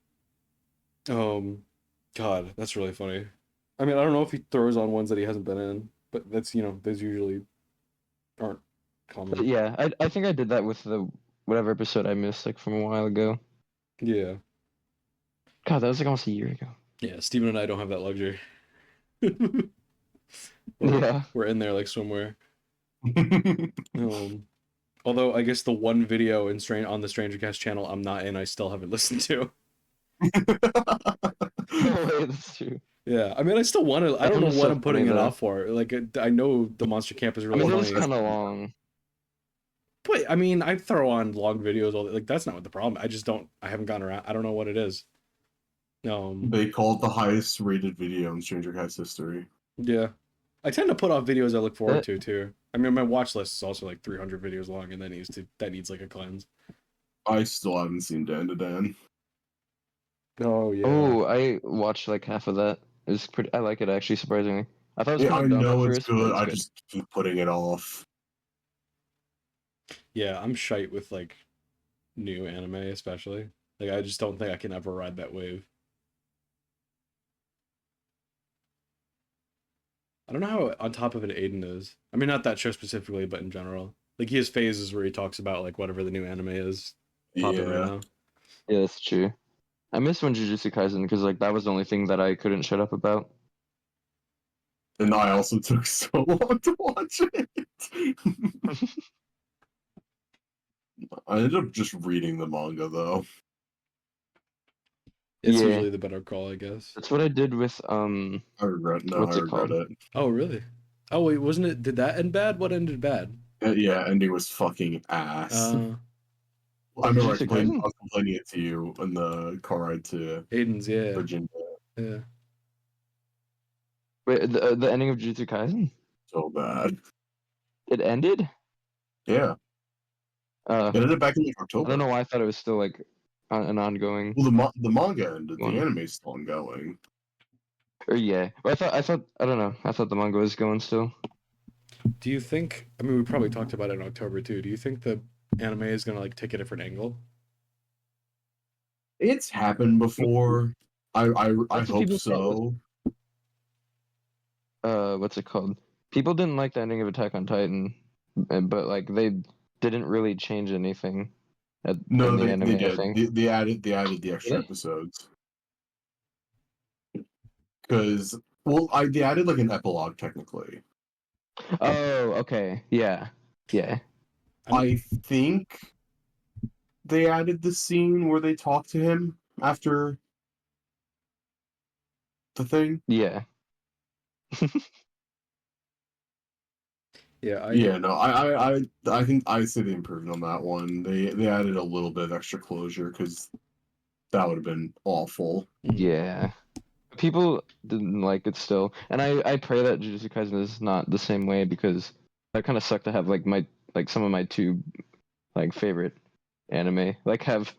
D: God, that's really funny. I mean, I don't know if he throws on ones that he hasn't been in, but that's those usually aren't common.
C: But yeah, I think I did that with the whatever episode I missed like from a while ago.
D: Yeah.
C: God, that was like almost a year ago.
D: Yeah, Steven and I don't have that luxury.
C: Yeah.
D: We're in there like swimwear. Although I guess the one video on the strangercast channel I'm not in, I still haven't listened to.
C: No way, that's true.
D: Yeah, I mean, I still want to. I don't know what I'm putting it
C: though.
D: off for. Like, I know the Monster Camp is
C: I
D: really
C: mean, it was
D: funny.
C: kind of long.
D: But I mean, I throw on long videos. Like, that's not what the problem. I just don't. I haven't gotten around. I don't know what it is.
E: They call it the highest rated video in Stranger Cast history.
D: Yeah, I tend to put off videos I look forward to too. I mean, my watch list is also like 300 videos long, and that needs like a cleanse.
E: I still haven't seen Dan to Dan.
D: Oh yeah.
C: Oh, I watched like half of that. It's pretty. I like it actually, surprisingly. I thought it was
E: Yeah, I
C: kind of dumb
E: know
C: at
E: it's
C: first, but
E: good.
C: it's
E: I
C: good.
E: just keep putting it off.
D: Yeah, I'm shite with like new anime, especially. Like, I just don't think I can ever ride that wave. I don't know how on top of it Aiden is. I mean, not that show specifically, but in general. Like, he has phases where he talks about like whatever the new anime is popping right now.
C: Yeah, that's true. I missed when Jujutsu Kaisen because like that was the only thing that I couldn't shut up about.
E: And I also took so long to watch it. I ended up just reading the manga though.
D: It's
C: Yeah.
D: usually the better call, I guess.
C: That's what I did with
E: I regret it.
D: Oh, really? Oh, wait, wasn't it? Did that end bad? What ended bad?
E: Yeah, ending was fucking ass. I remember I was complaining it to you on the car ride to
D: Aiden's, yeah.
E: Virginia.
D: Yeah.
C: Wait, the ending of Jujutsu Kaisen?
E: So bad.
C: It ended?
E: Yeah. It ended back in like
C: I
E: October.
C: don't know why I thought it was still like an ongoing.
E: Well, the manga ended.
C: One.
E: The anime's still ongoing.
C: Or yeah, but I thought I don't know. I thought the manga was going still.
D: Do you think? I mean, we probably talked about it in October too. Do you think the anime is gonna like take a different angle?
E: It's happened before. I
C: That's what
E: hope
C: people
E: so.
C: What's it called? People didn't like the ending of Attack on Titan, but like they didn't really change anything.
E: No,
C: in the
E: they
C: anime, I
E: did.
C: think.
E: They added the extra
C: Really?
E: episodes. Because they added like an epilogue technically.
C: Oh, okay, yeah.
E: I think they added the scene where they talk to him after the thing.
C: Yeah.
E: Yeah. No, I think I say they improved on that one. They added a little bit of extra closure because that would have been awful.
C: Yeah. People didn't like it still, and I pray that Jujutsu Kaisen is not the same way because that kind of sucked to have like some of my two like favorite anime like have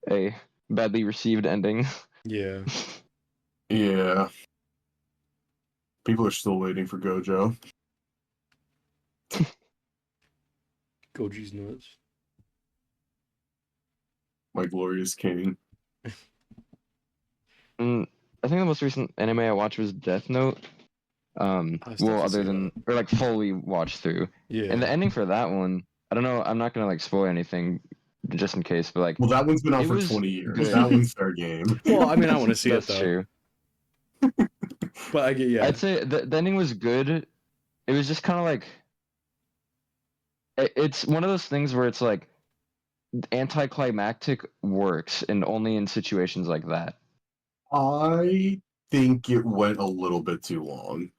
C: a badly received ending.
D: Yeah.
E: Yeah. People are still waiting for Gojo.
D: Goji's nuts.
C: Mm,
E: My glorious king.
C: I think the most recent anime I watched was Death Note. Other than or like fully watched through.
D: Yeah.
C: And the ending for that one, I don't know. I'm not gonna like spoil anything, just in case. But like,
E: Well, that one's been out
C: it
E: for
C: was
E: 20 years.
C: good.
E: That one's fair game.
D: Well, I mean, I want to see it
C: that's
D: though.
C: true.
D: But I get, yeah.
C: I'd say the ending was good. It was just kind of like it's one of those things where it's like anticlimactic works and only in situations like that.
E: I think it went a little bit too long.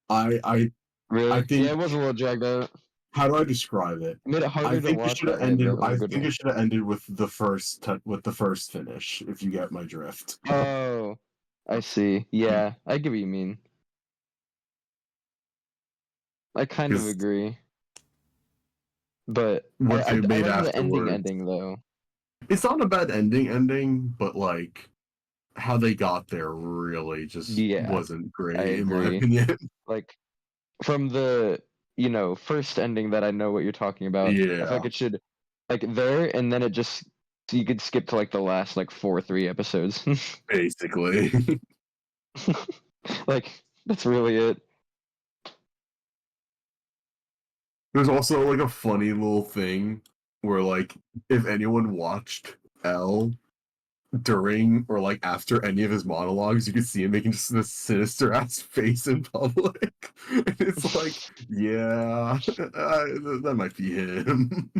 E: I
C: Really?
E: think.
C: Yeah, it was a little dragged out.
E: How do I describe it?
C: It made it harder
E: I
C: to
E: think it
C: watch
E: should have
C: that way,
E: ended.
C: but in
E: I
C: a good
E: think
C: way.
E: it should have ended with the first finish. If you get my drift.
C: Oh, I see. Yeah, I get what you mean. I kind of
E: 'Cause
C: agree. But I,
E: what
C: I,
E: they
C: I
E: made
C: like the
E: afterwards.
C: ending though.
E: It's not a bad ending, but like how they got there really just
C: Yeah,
E: wasn't
C: I
E: great in my
C: agree.
E: opinion.
C: Like from the first ending that I know what you're talking about. I feel
E: Yeah,
C: like it should like there and then it just so you could skip to like the last like 3 episodes.
E: basically.
C: Like that's really it.
E: There's also like a funny little thing where like if anyone watched L during or like after any of his monologues, you could see him making just this sinister ass face in public. And it's like, yeah, that might be him.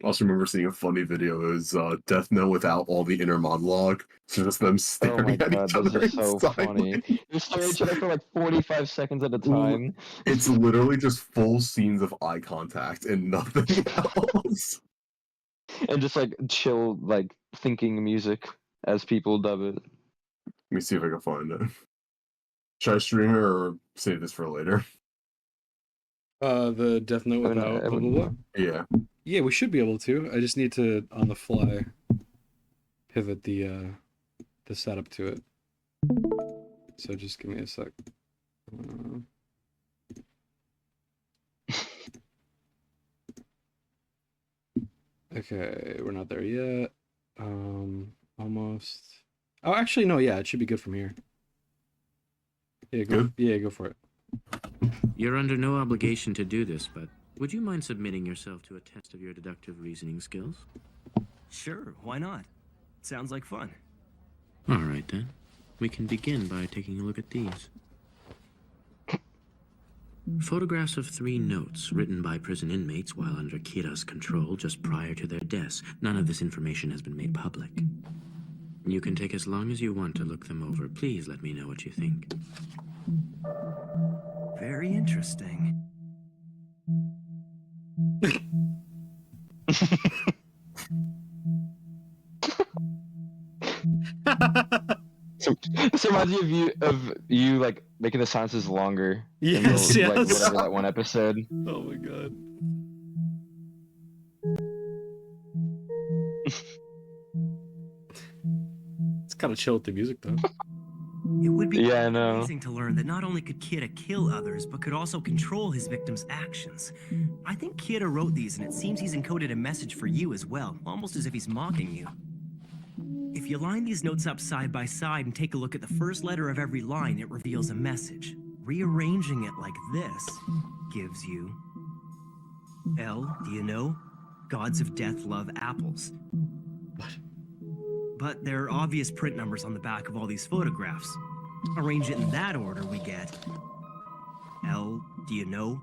E: I also remember seeing a funny video. It was Death Note without all the inner monologue. It's just them
C: Oh my
E: staring at
C: god,
E: each
C: this
E: other
C: is
E: in
C: so funny. They stare at each other for like 45 seconds at a time.
E: It's literally just full scenes of eye contact and nothing else.
C: And just like chill, like thinking music as people dub it.
E: Let me see if I can find it. Should I stream it or save this for later?
D: The Death Note
C: I mean,
D: without
C: I
D: blah
C: would-
D: blah blah.
E: Yeah.
D: Yeah, we should be able to. I just need to on the fly pivot the setup to it. So just give me a sec. Okay, we're not there yet. Almost. Oh, actually, no. Yeah, it should be good from here. Yeah, go.
E: Good?
D: Yeah, go for it.
H: You're under no obligation to do this, but would you mind submitting yourself to a test of your deductive reasoning skills?
I: Sure, why not? Sounds like fun.
H: All right, then. We can begin by taking a look at these. Photographs of 3 notes written by prison inmates while under Kira's control just prior to their deaths. None of this information has been made public. You can take as long as you want to look them over. Please let me know what you think.
I: Very interesting.
C: This reminds me of you like making the silences longer. in
D: Yes,
C: the,
D: yes.
C: Like whatever that one episode.
D: Oh my god. It's kind of chill with the music though.
I: It would be
C: Yeah, I know.
I: amazing to learn that not only could Kira kill others, but could also control his victims' actions. I think Kira wrote these, and it seems he's encoded a message for you as well, almost as if he's mocking you. If you line these notes up side by side and take a look at the first letter of every line, it reveals a message. Rearranging it like this gives you L, do you know? Gods of death love apples.
D: What?
I: But there are obvious print numbers on the back of all these photographs. Arrange it in that order, we get L, do you know?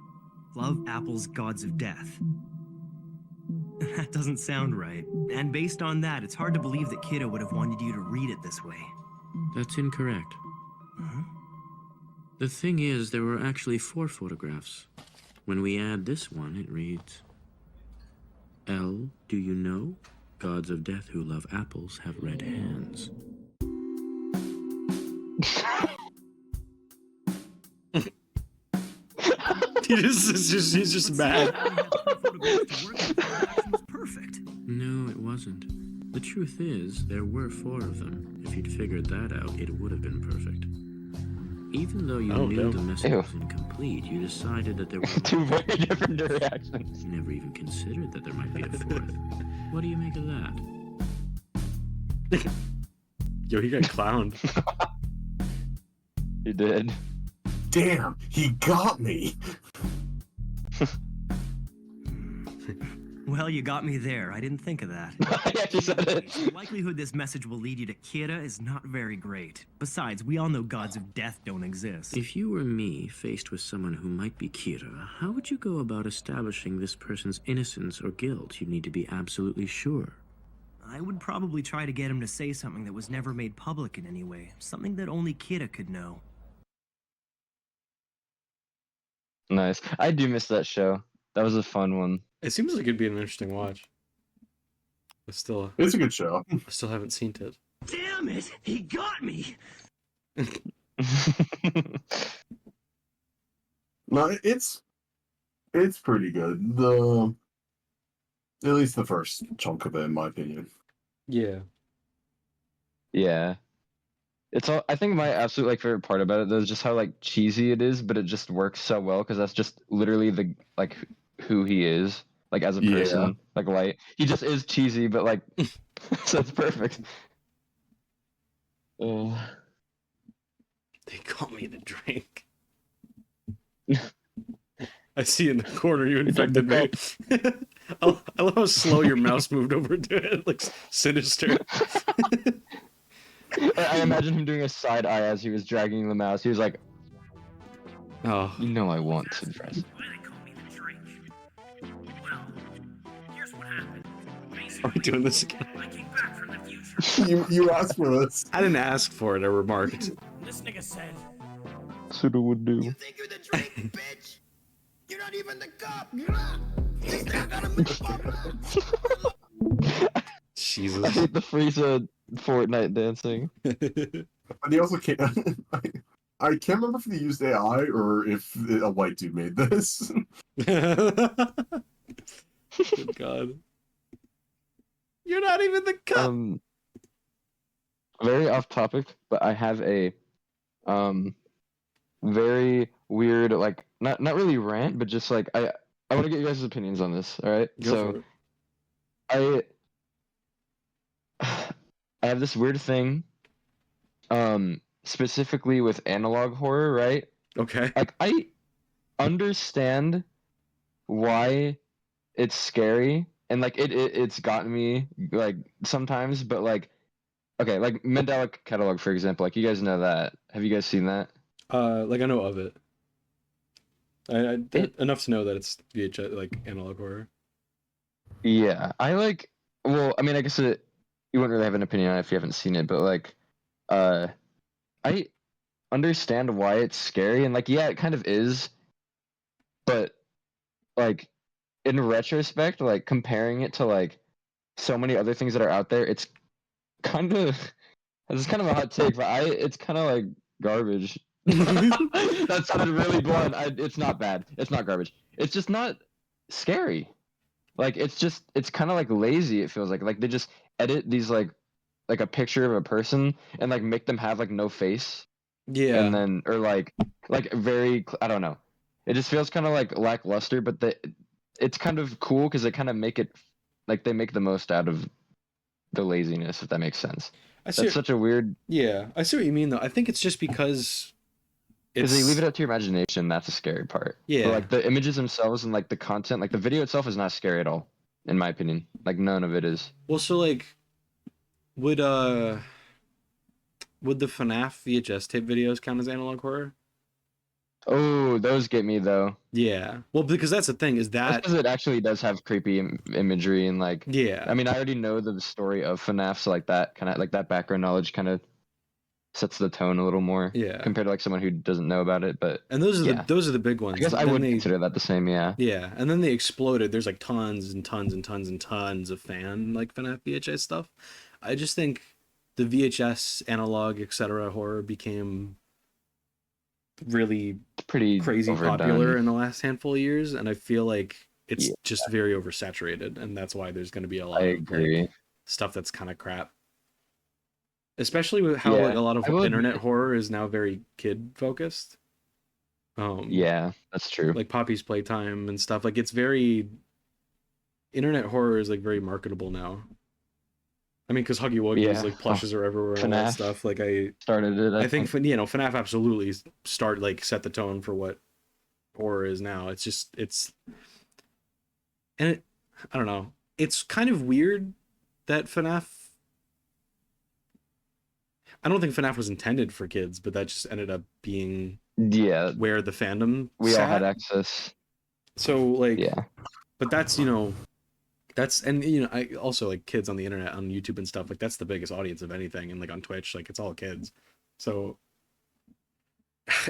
I: Love apples, gods of death. That doesn't sound right. And based on that, it's hard to believe that Kira would have wanted you to read it this way.
H: That's incorrect.
I: Huh?
H: The thing is, there were actually 4 photographs. When we add this one, it reads, L, do you know? Gods of death who love apples have red hands.
D: He's just mad.
I: Perfect.
H: No, it wasn't. The truth is, there were 4 of them. If you'd figured that out, it would have been perfect. Even though you
D: Oh,
H: knew
D: no.
H: the message
C: Ew.
H: was incomplete, you decided that there were
C: 2 very different reactions.
H: You never even considered that there might be a 4th. What do you make of that?
D: Yo, he got clowned.
C: You did.
E: Damn, he got me.
I: Well, you got me there. I didn't think of that.
C: I actually said
I: The
C: it.
I: likelihood this message will lead you to Kira is not very great. Besides, we all know gods of death don't exist.
H: If you were me, faced with someone who might be Kira, how would you go about establishing this person's innocence or guilt? You'd need to be absolutely sure.
I: I would probably try to get him to say something that was never made public in any way. Something that only Kida could know.
C: Nice. I do miss that show. That was a fun one.
D: It seems like it'd be an interesting watch. But still,
E: It's a good show.
D: I still haven't seen it.
I: Damn it! He got me!
E: No, it's pretty good. At least the first chunk of it, in my opinion.
D: Yeah.
C: Yeah. It's all. I think my absolute like favorite part about it though is just how like cheesy it is, but it just works so well because that's just literally the like who he is like as a
E: Yeah.
C: person. Like Light, he just is cheesy, but like so it's perfect. Oh.
D: They call me the drink. I see in the corner you infected me. I love how slow your mouse moved over to it. It looks sinister.
C: I imagine him doing a side eye as he was dragging the mouse. He was like,
D: Oh,
C: "You know I want to dress."
I: Why they call me the drink? Well, here's what happened.
D: are we doing this again?
I: I came back from the future.
E: You asked for this.
D: I didn't ask for it. I remarked.
I: This nigga said,
C: Suda would do.
I: "You think you're the drink, bitch? You're not even the cop. They still got him in the box."
D: Jesus.
C: I hate the Frieza Fortnite dancing.
E: And they also can't. I can't remember if they used AI or if a white dude made this.
D: Good God. You're not even the cop.
C: Very off topic, but I have a very weird like not really rant, but just like I want to get you guys' opinions on this. All right,
D: Go for it.
C: I have this weird thing, specifically with analog horror, right?
D: Okay.
C: Like I understand why it's scary and like it's gotten me like sometimes, but like okay, like Mandela Catalog for example, like you guys know that. Have you guys seen that?
D: Like I know of it. Enough to know that it's VHS, like analog horror.
C: Yeah, I like. Well, I mean, I guess you wouldn't really have an opinion on it if you haven't seen it, but like, I understand why it's scary, and like, yeah, it kind of is, but like, in retrospect, like comparing it to like so many other things that are out there, it's kind of it's kind of a hot take, but it's kind of like garbage. That sounded really blunt. It's not bad. It's not garbage. It's just not scary. Like it's kind of like lazy. It feels like they just edit these like a picture of a person and like make them have like no face
D: Yeah.
C: and then or like very I don't know. It just feels kind of like lackluster, but it's kind of cool because they kind of make it like they make the most out of the laziness, if that makes sense.
D: I see.
C: That's such a weird
D: Yeah, I see what you mean though. I think it's just because
C: because they leave it up to your imagination. That's the scary part.
D: Yeah.
C: But, like the images themselves and like the content, like the video itself is not scary at all, in my opinion. Like none of it is.
D: Well, so like, would the FNAF VHS tape videos count as analog horror?
C: Oh, those get me though.
D: Yeah. Well, because that's the thing is that
C: Because it actually does have creepy imagery and like.
D: yeah.
C: I mean, I already know the story of FNAF, so like that kind of like that background knowledge kind of sets the tone a little more.
D: Yeah.
C: Compared to like someone who doesn't know about it, but.
D: And those are
C: yeah.
D: those are the big ones.
C: I guess I
D: Then
C: would consider that the same. Yeah.
D: Yeah, and then they exploded. There's like tons and tons and tons and tons of fan like FNAF VHS stuff. I just think the VHS analog etc. horror became really
C: Pretty
D: crazy
C: overdone.
D: popular in the last handful of years, and I feel like it's
C: Yeah.
D: just very oversaturated, and that's why there's going to be a lot
C: I
D: of
C: agree.
D: like, stuff that's kind of crap. Especially with how
C: Yeah,
D: like a lot of
C: I will
D: internet
C: admit-
D: horror is now very kid focused.
C: Yeah, that's true.
D: Like Poppy's Playtime and stuff. Like it's very internet horror is like very marketable now. I mean, because Huggy Wuggies,
C: Yeah.
D: like plushes are everywhere and all that
C: FNAF
D: stuff. Like I
C: started it.
D: I think FNAF absolutely set the tone for what horror is now. It's just I don't know. It's kind of weird that FNAF. I don't think FNAF was intended for kids, but that just ended up being
C: Yeah,
D: where the fandom
C: we all had
D: sat.
C: access.
D: So like
C: Yeah.
D: but that's That's, and I also like kids on the internet, on YouTube and stuff, like that's the biggest audience of anything, and like on Twitch, like it's all kids. So,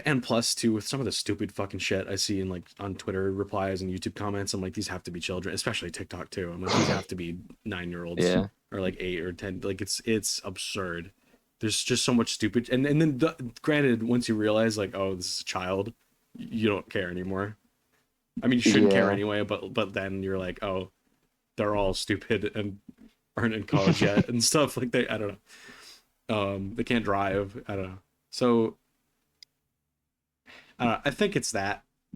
D: and plus too, with some of the stupid fucking shit I see in like on Twitter replies and YouTube comments, I'm like, these have to be children, especially TikTok too. I'm like, these have to be 9-year-olds
C: Yeah.
D: or like 8 or 10. Like it's absurd. There's just so much stupid, and then granted, once you realize like, oh, this is a child, you don't care anymore. I mean, you shouldn't care
C: Yeah.
D: anyway, but then you're like, oh, they're all stupid and aren't in college yet and stuff, like I don't know. They can't drive. I don't know. So I think it's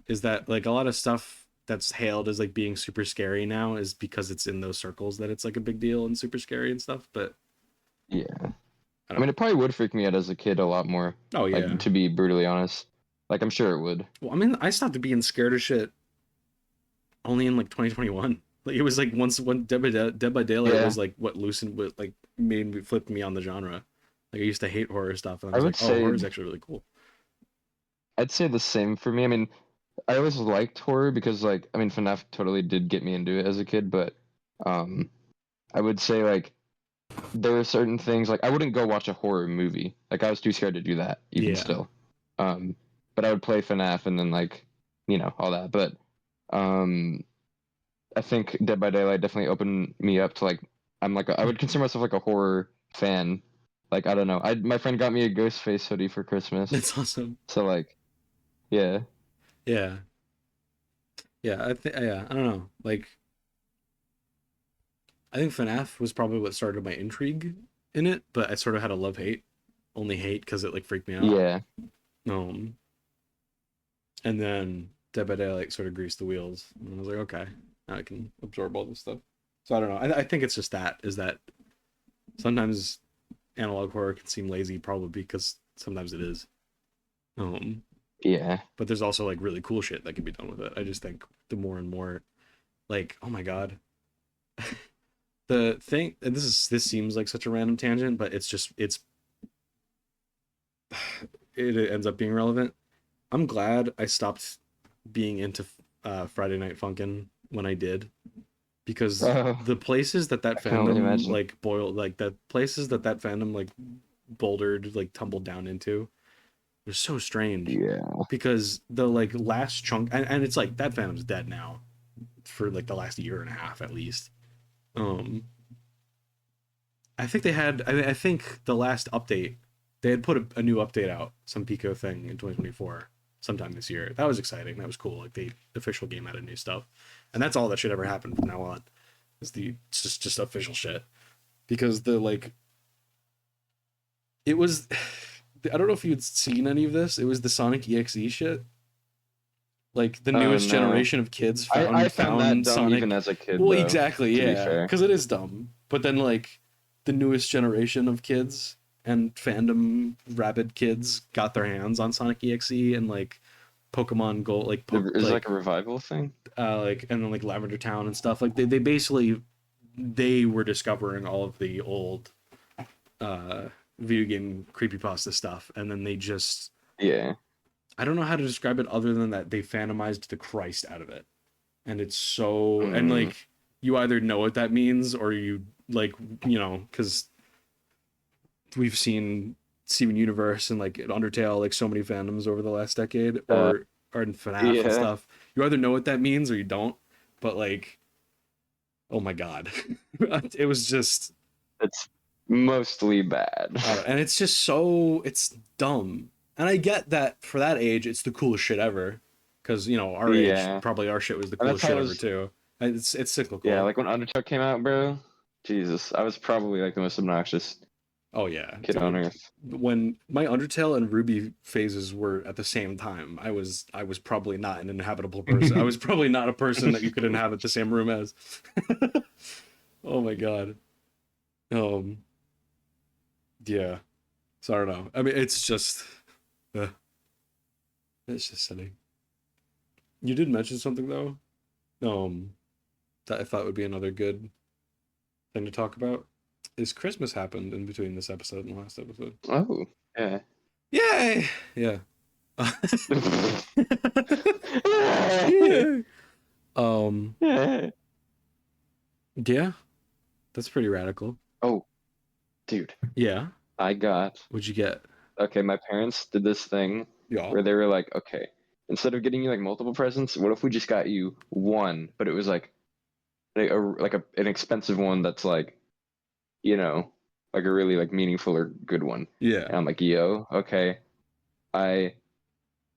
D: is that like a lot of stuff that's hailed as like being super scary now is because it's in those circles that it's like a big deal and super scary and stuff. But
C: Yeah.
D: I
C: I mean, it probably would freak me out as a kid a lot more.
D: oh yeah.
C: Like, to be brutally honest. Like, I'm sure it would.
D: Well, I mean, I stopped being scared of shit only in like 2021. Like it was like when Dead by Daylight
C: Yeah.
D: was like what loosened, what like made me flip me on the genre. Like I used to hate horror stuff, and I was
C: I
D: like,
C: would
D: oh,
C: say-
D: horror is actually really cool.
C: I'd say the same for me. I mean, I always liked horror because, like, I mean, FNAF totally did get me into it as a kid, but I would say, like, there are certain things, like, I wouldn't go watch a horror movie. Like, I was too scared to do that, even
D: Yeah.
C: still. But I would play FNAF and then, like, all that. But I think Dead by Daylight definitely opened me up to, like, I would consider myself, like, a horror fan. Like, I don't know. My friend got me a Ghostface hoodie for Christmas.
D: That's awesome.
C: So, like, yeah.
D: Yeah. Yeah, I don't know. Like I think FNAF was probably what started my intrigue in it, but I sort of had a love-hate. Only hate because it like freaked me out.
C: Yeah.
D: And then Dead by Daylight sort of greased the wheels. And I was like, okay, now I can absorb all this stuff. So I don't know. I think it's just is that sometimes analog horror can seem lazy, probably because sometimes it is.
C: Yeah.
D: But there's also like really cool shit that can be done with it. I just think the more and more, like, oh my god, the thing. And this seems like such a random tangent, but it ends up being relevant. I'm glad I stopped being into Friday Night Funkin' when I did, because the places that
C: I can only
D: fandom
C: imagine.
D: like boiled, like the places that fandom like bouldered, like tumbled down into, was so strange.
C: Yeah.
D: Because the like last chunk, and it's like that fandom's dead now for like the last year and a half at least. I think I think the last update, they had put a new update out, some Pico thing in 2024 sometime this year. That was exciting. That was cool. Like the official game added new stuff, and that's all that should ever happen from now on. It's just official shit, because the like it was. I don't know if you'd seen any of this. It was the Sonic EXE shit. Like the newest
C: no.
D: generation of kids
C: I found that dumb
D: Sonic.
C: even as a kid.
D: Well,
C: though,
D: exactly,
C: to be
D: yeah,
C: fair.
D: because it is dumb. But then like the newest generation of kids and fandom rabid kids got their hands on Sonic EXE and like Pokemon Go, like
C: Is it like a revival thing?
D: like, and then like Lavender Town and stuff. Like they basically they were discovering all of the old video game creepypasta stuff, and then they just,
C: Yeah.
D: I don't know how to describe it other than that they fandomized the Christ out of it. And it's so and like you either know what that means or you like, because we've seen Steven Universe and like Undertale, like so many fandoms over the last decade, or in FNAF and stuff. You either know what that means or you don't. But like, oh my god. It was just,
C: It's mostly bad.
D: and it's just it's dumb. And I get that for that age, it's the coolest shit ever. Because, our age, probably our shit was the coolest shit ever too. And it's cyclical.
C: Yeah, like when Undertale came out, bro. Jesus, I was probably like the most obnoxious
D: oh yeah,
C: kid on earth.
D: When my Undertale and Ruby phases were at the same time, I was probably not an inhabitable person. I was probably not a person that you could inhabit the same room as. Oh my god. Yeah. So I don't know. I mean, it's just silly. You did mention something though, that I thought would be another good thing to talk about. Is Christmas happened in between this episode and the last episode?
C: Oh, yeah.
D: Yay! Yeah.
C: Yeah.
D: Yeah, that's pretty radical.
C: Oh, dude,
D: Yeah.
C: I got.
D: What'd you get?
C: Okay, my parents did this thing
D: Yeah.
C: where they were like, okay, instead of getting you like multiple presents, what if we just got you one, but it was like an expensive one that's like, you know, like a really like meaningful or good one.
D: Yeah.
C: And I'm like, yo, okay. I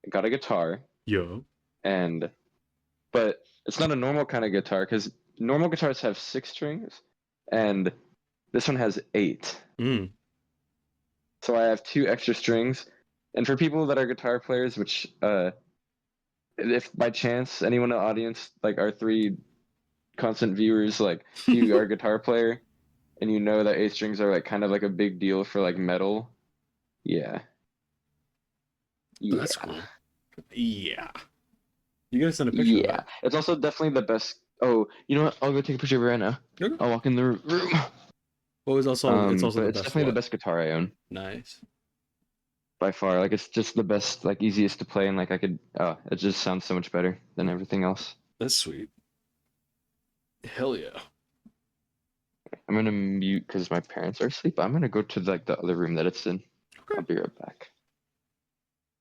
C: got a guitar
D: Yo.
C: and but it's not a normal kind of guitar because normal guitars have 6 strings and this one has 8.
D: Mm.
C: So I have 2 extra strings. And for people that are guitar players, which if by chance anyone in the audience, like our 3 constant viewers, like if you are a guitar player and you know that 8 strings are like kind of like a big deal for like metal, yeah. Yeah.
D: That's cool. Yeah. You gotta send a picture of
C: Yeah.
D: that.
C: It's also definitely the best. Oh, you know what? I'll go take a picture of it right now.
D: Okay.
C: I'll walk in the room.
D: Well, it's also
C: But
D: the
C: it's
D: best
C: definitely the
D: what?
C: best guitar I own
D: Nice.
C: by far. Like it's just the best, like easiest to play, and like I could. It just sounds so much better than everything else.
D: That's sweet. Hell yeah.
C: I'm gonna mute because my parents are asleep. I'm gonna go to like the other room that it's in.
D: Okay.
C: I'll be right back.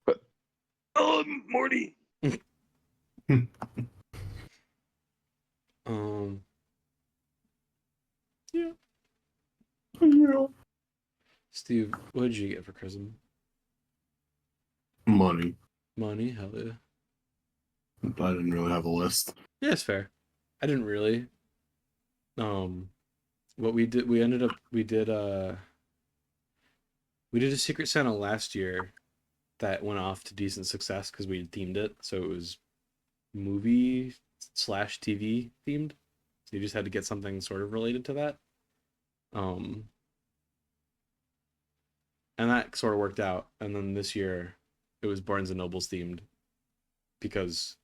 C: But Morty.
D: Yeah. Steve, what did you get for Christmas?
E: Money.
D: Money, hell yeah.
E: I didn't really have a list.
D: Yeah, it's fair. I didn't really. What we did, we did a Secret Santa last year that went off to decent success because we themed it. So it was movie slash TV themed. So you just had to get something sort of related to that. And that sort of worked out. And then this year it was Barnes and Noble's themed because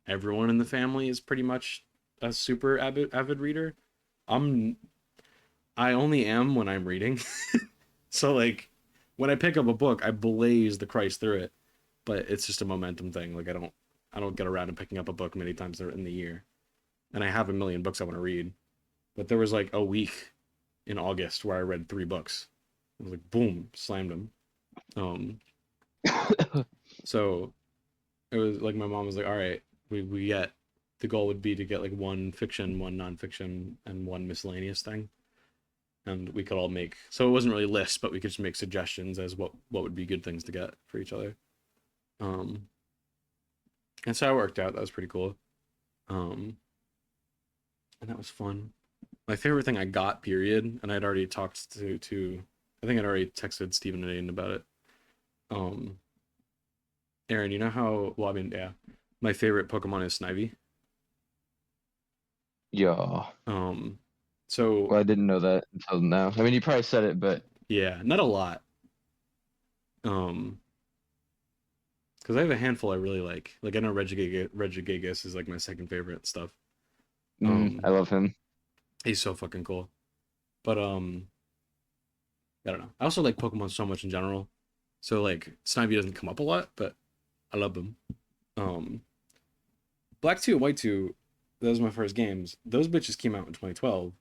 D: everyone in the family is pretty much a super avid reader. I only am when I'm reading. So like when I pick up a book, I blaze the Christ through it. But it's just a momentum thing. Like I don't get around to picking up a book many times in the year. And I have a million books I want to read. But there was like a week in August where I read 3 books. I was like, boom, slammed them. So it was like my mom was like, all right, we get the goal would be to get like 1 fiction, 1 nonfiction, and 1 miscellaneous thing. And we could all make, so it wasn't really lists, but we could just make suggestions as what would be good things to get for each other. And so it worked out. That was pretty cool. And that was fun. My favorite thing I got, period, and I'd already talked to I think I'd already texted Stephen and Aiden about it. Aaron, you know how, well, I mean, yeah, my favorite Pokemon is Snivy.
C: Yeah.
D: So
C: Well, I didn't know that until now. I mean, you probably said it, but
D: yeah, not a lot. Because I have a handful I really like. Like I know Regigigas is like my second favorite stuff.
C: I love him.
D: He's so fucking cool. But I don't know. I also like Pokemon so much in general. So like Snivy doesn't come up a lot, but I love him. Black 2 and White 2, those were my first games. Those bitches came out in 2012.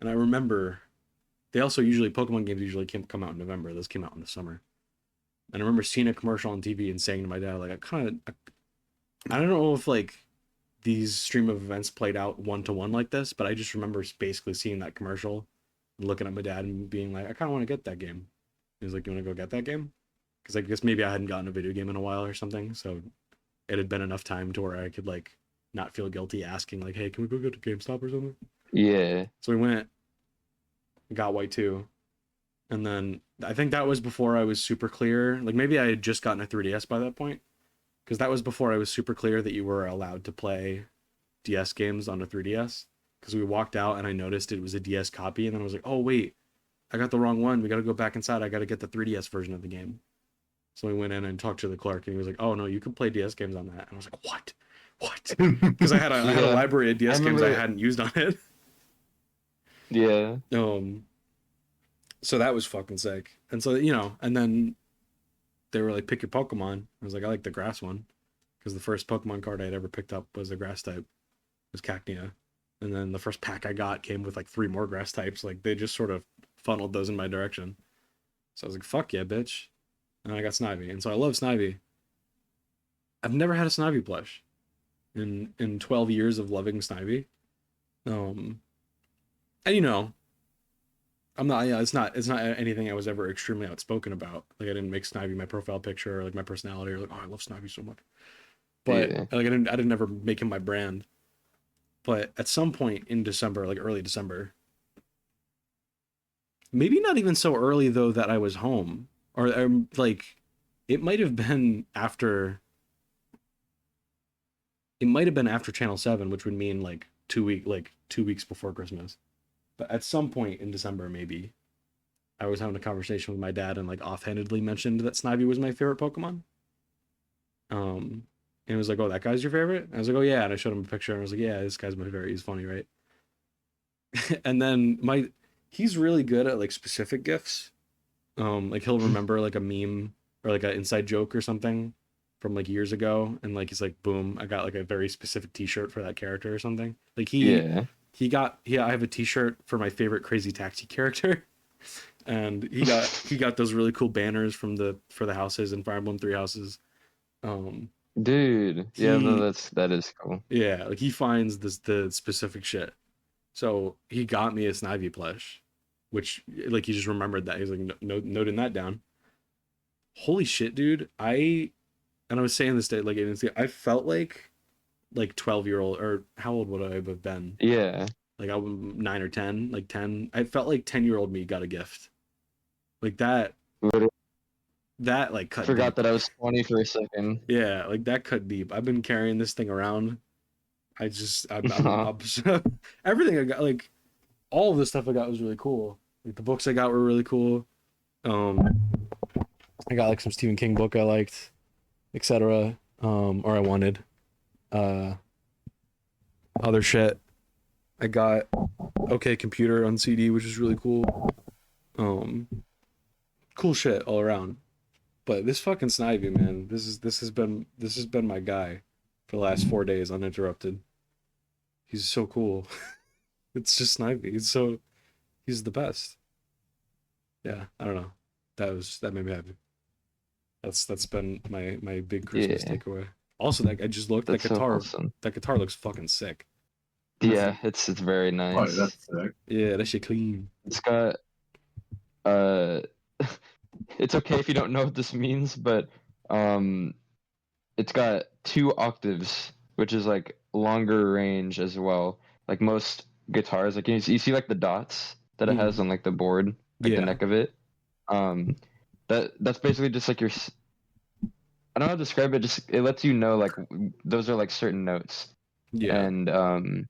D: And I remember they also Pokemon games usually come out in November. Those came out in the summer. And I remember seeing a commercial on TV and saying to my dad, like, I don't know if like these stream of events played out 1-to-1 like this, but I just remember basically seeing that commercial and looking at my dad and being like, I kind of want to get that game. He was like, you want to go get that game? Because I guess maybe I hadn't gotten a video game in a while or something. So it had been enough time to where I could like not feel guilty asking like, hey, can we go get to GameStop or something?
C: Yeah.
D: So we went, got White 2. And then I think that was before I was super clear. Like maybe I had just gotten a 3DS by that point. Because that was before I was super clear that you were allowed to play DS games on a 3DS. Because we walked out and I noticed it was a DS copy. And then I was like, oh, wait, I got the wrong one. We got to go back inside. I got to get the 3DS version of the game. So we went in and talked to the clerk. And he was like, oh, no, you can play DS games on that. And I was like, what? Because I had a library of DS games I hadn't used on it.
C: Yeah.
D: So that was fucking sick. And so, you know, and then they were like, pick your Pokemon. I was like, I like the grass one. Because the first Pokemon card I had ever picked up was a grass type. It was Cacnea. And then the first pack I got came with like 3 more grass types. Like they just sort of funneled those in my direction. So I was like, fuck yeah, bitch. And I got Snivy. And so I love Snivy. I've never had a Snivy plush in 12 years of loving Snivy. And you know, I'm not, yeah, it's not anything I was ever extremely outspoken about. Like I didn't make Snivy my profile picture or like my personality or like, oh, I love Snivy so much. But
C: Yeah.
D: like I didn't ever make him my brand. But at some point in December, like early December, maybe not even so early though that I was home, or like it might have been after. It might have been after Channel 7, which would mean like 2 weeks before Christmas. But at some point in December, maybe I was having a conversation with my dad and like offhandedly mentioned that Snivy was my favorite Pokemon. And it was like, oh, that guy's your favorite? And I was like, oh yeah. And I showed him a picture and I was like, yeah, this guy's my favorite. He's funny, right? And then he's really good at like specific gifs. Like he'll remember like a meme or like an inside joke or something from like years ago, and like he's like, boom, I got like a very specific T-shirt for that character or something. Like
C: Yeah.
D: I have a T-shirt for my favorite Crazy Taxi character, and he got those really cool banners for the houses in Fire Emblem 3 houses.
C: Dude. Yeah,
D: He-
C: that is cool.
D: Yeah, like he finds the specific shit. So he got me a Snivy plush, which like he just remembered that. He's like noting that down. Holy shit, dude! And I was saying this day, like I felt like 12-year-old, or how old would I have been?
C: Yeah.
D: Like I was 9 or 10, like 10. I felt like 10-year-old me got a gift. Like that like cut
C: Forgot
D: deep.
C: that I was 20 for a second.
D: Yeah, like that cut deep. I've been carrying this thing around. I'm everything I got, like all of the stuff I got was really cool. Like the books I got were really cool. I got like some Stephen King book I liked, etc. Or I wanted. Other shit. I got OK Computer on CD, which is really cool. Cool shit all around. But this fucking Snivy, man, this has been my guy for the last 4 days uninterrupted. He's so cool. It's just Snivy. He's the best. Yeah, I don't know. That made me happy. That's been my big Christmas
C: Yeah.
D: takeaway. Also, that I just looked,
C: That's
D: that
C: so
D: guitar
C: awesome.
D: that guitar looks fucking sick.
C: Yeah, it's very
E: Oh,
C: nice.
E: that's sick.
D: Yeah, that shit clean.
C: It's got uh it's okay if you don't know what this means, but it's got 2 octaves, which is like longer range as well. Like most guitars, like you see like the dots that it has on like the board, like the
D: Yeah.
C: neck of it. That's basically just like your I don't know how to describe it, just it lets you know like those are like certain notes.
D: Yeah.
C: And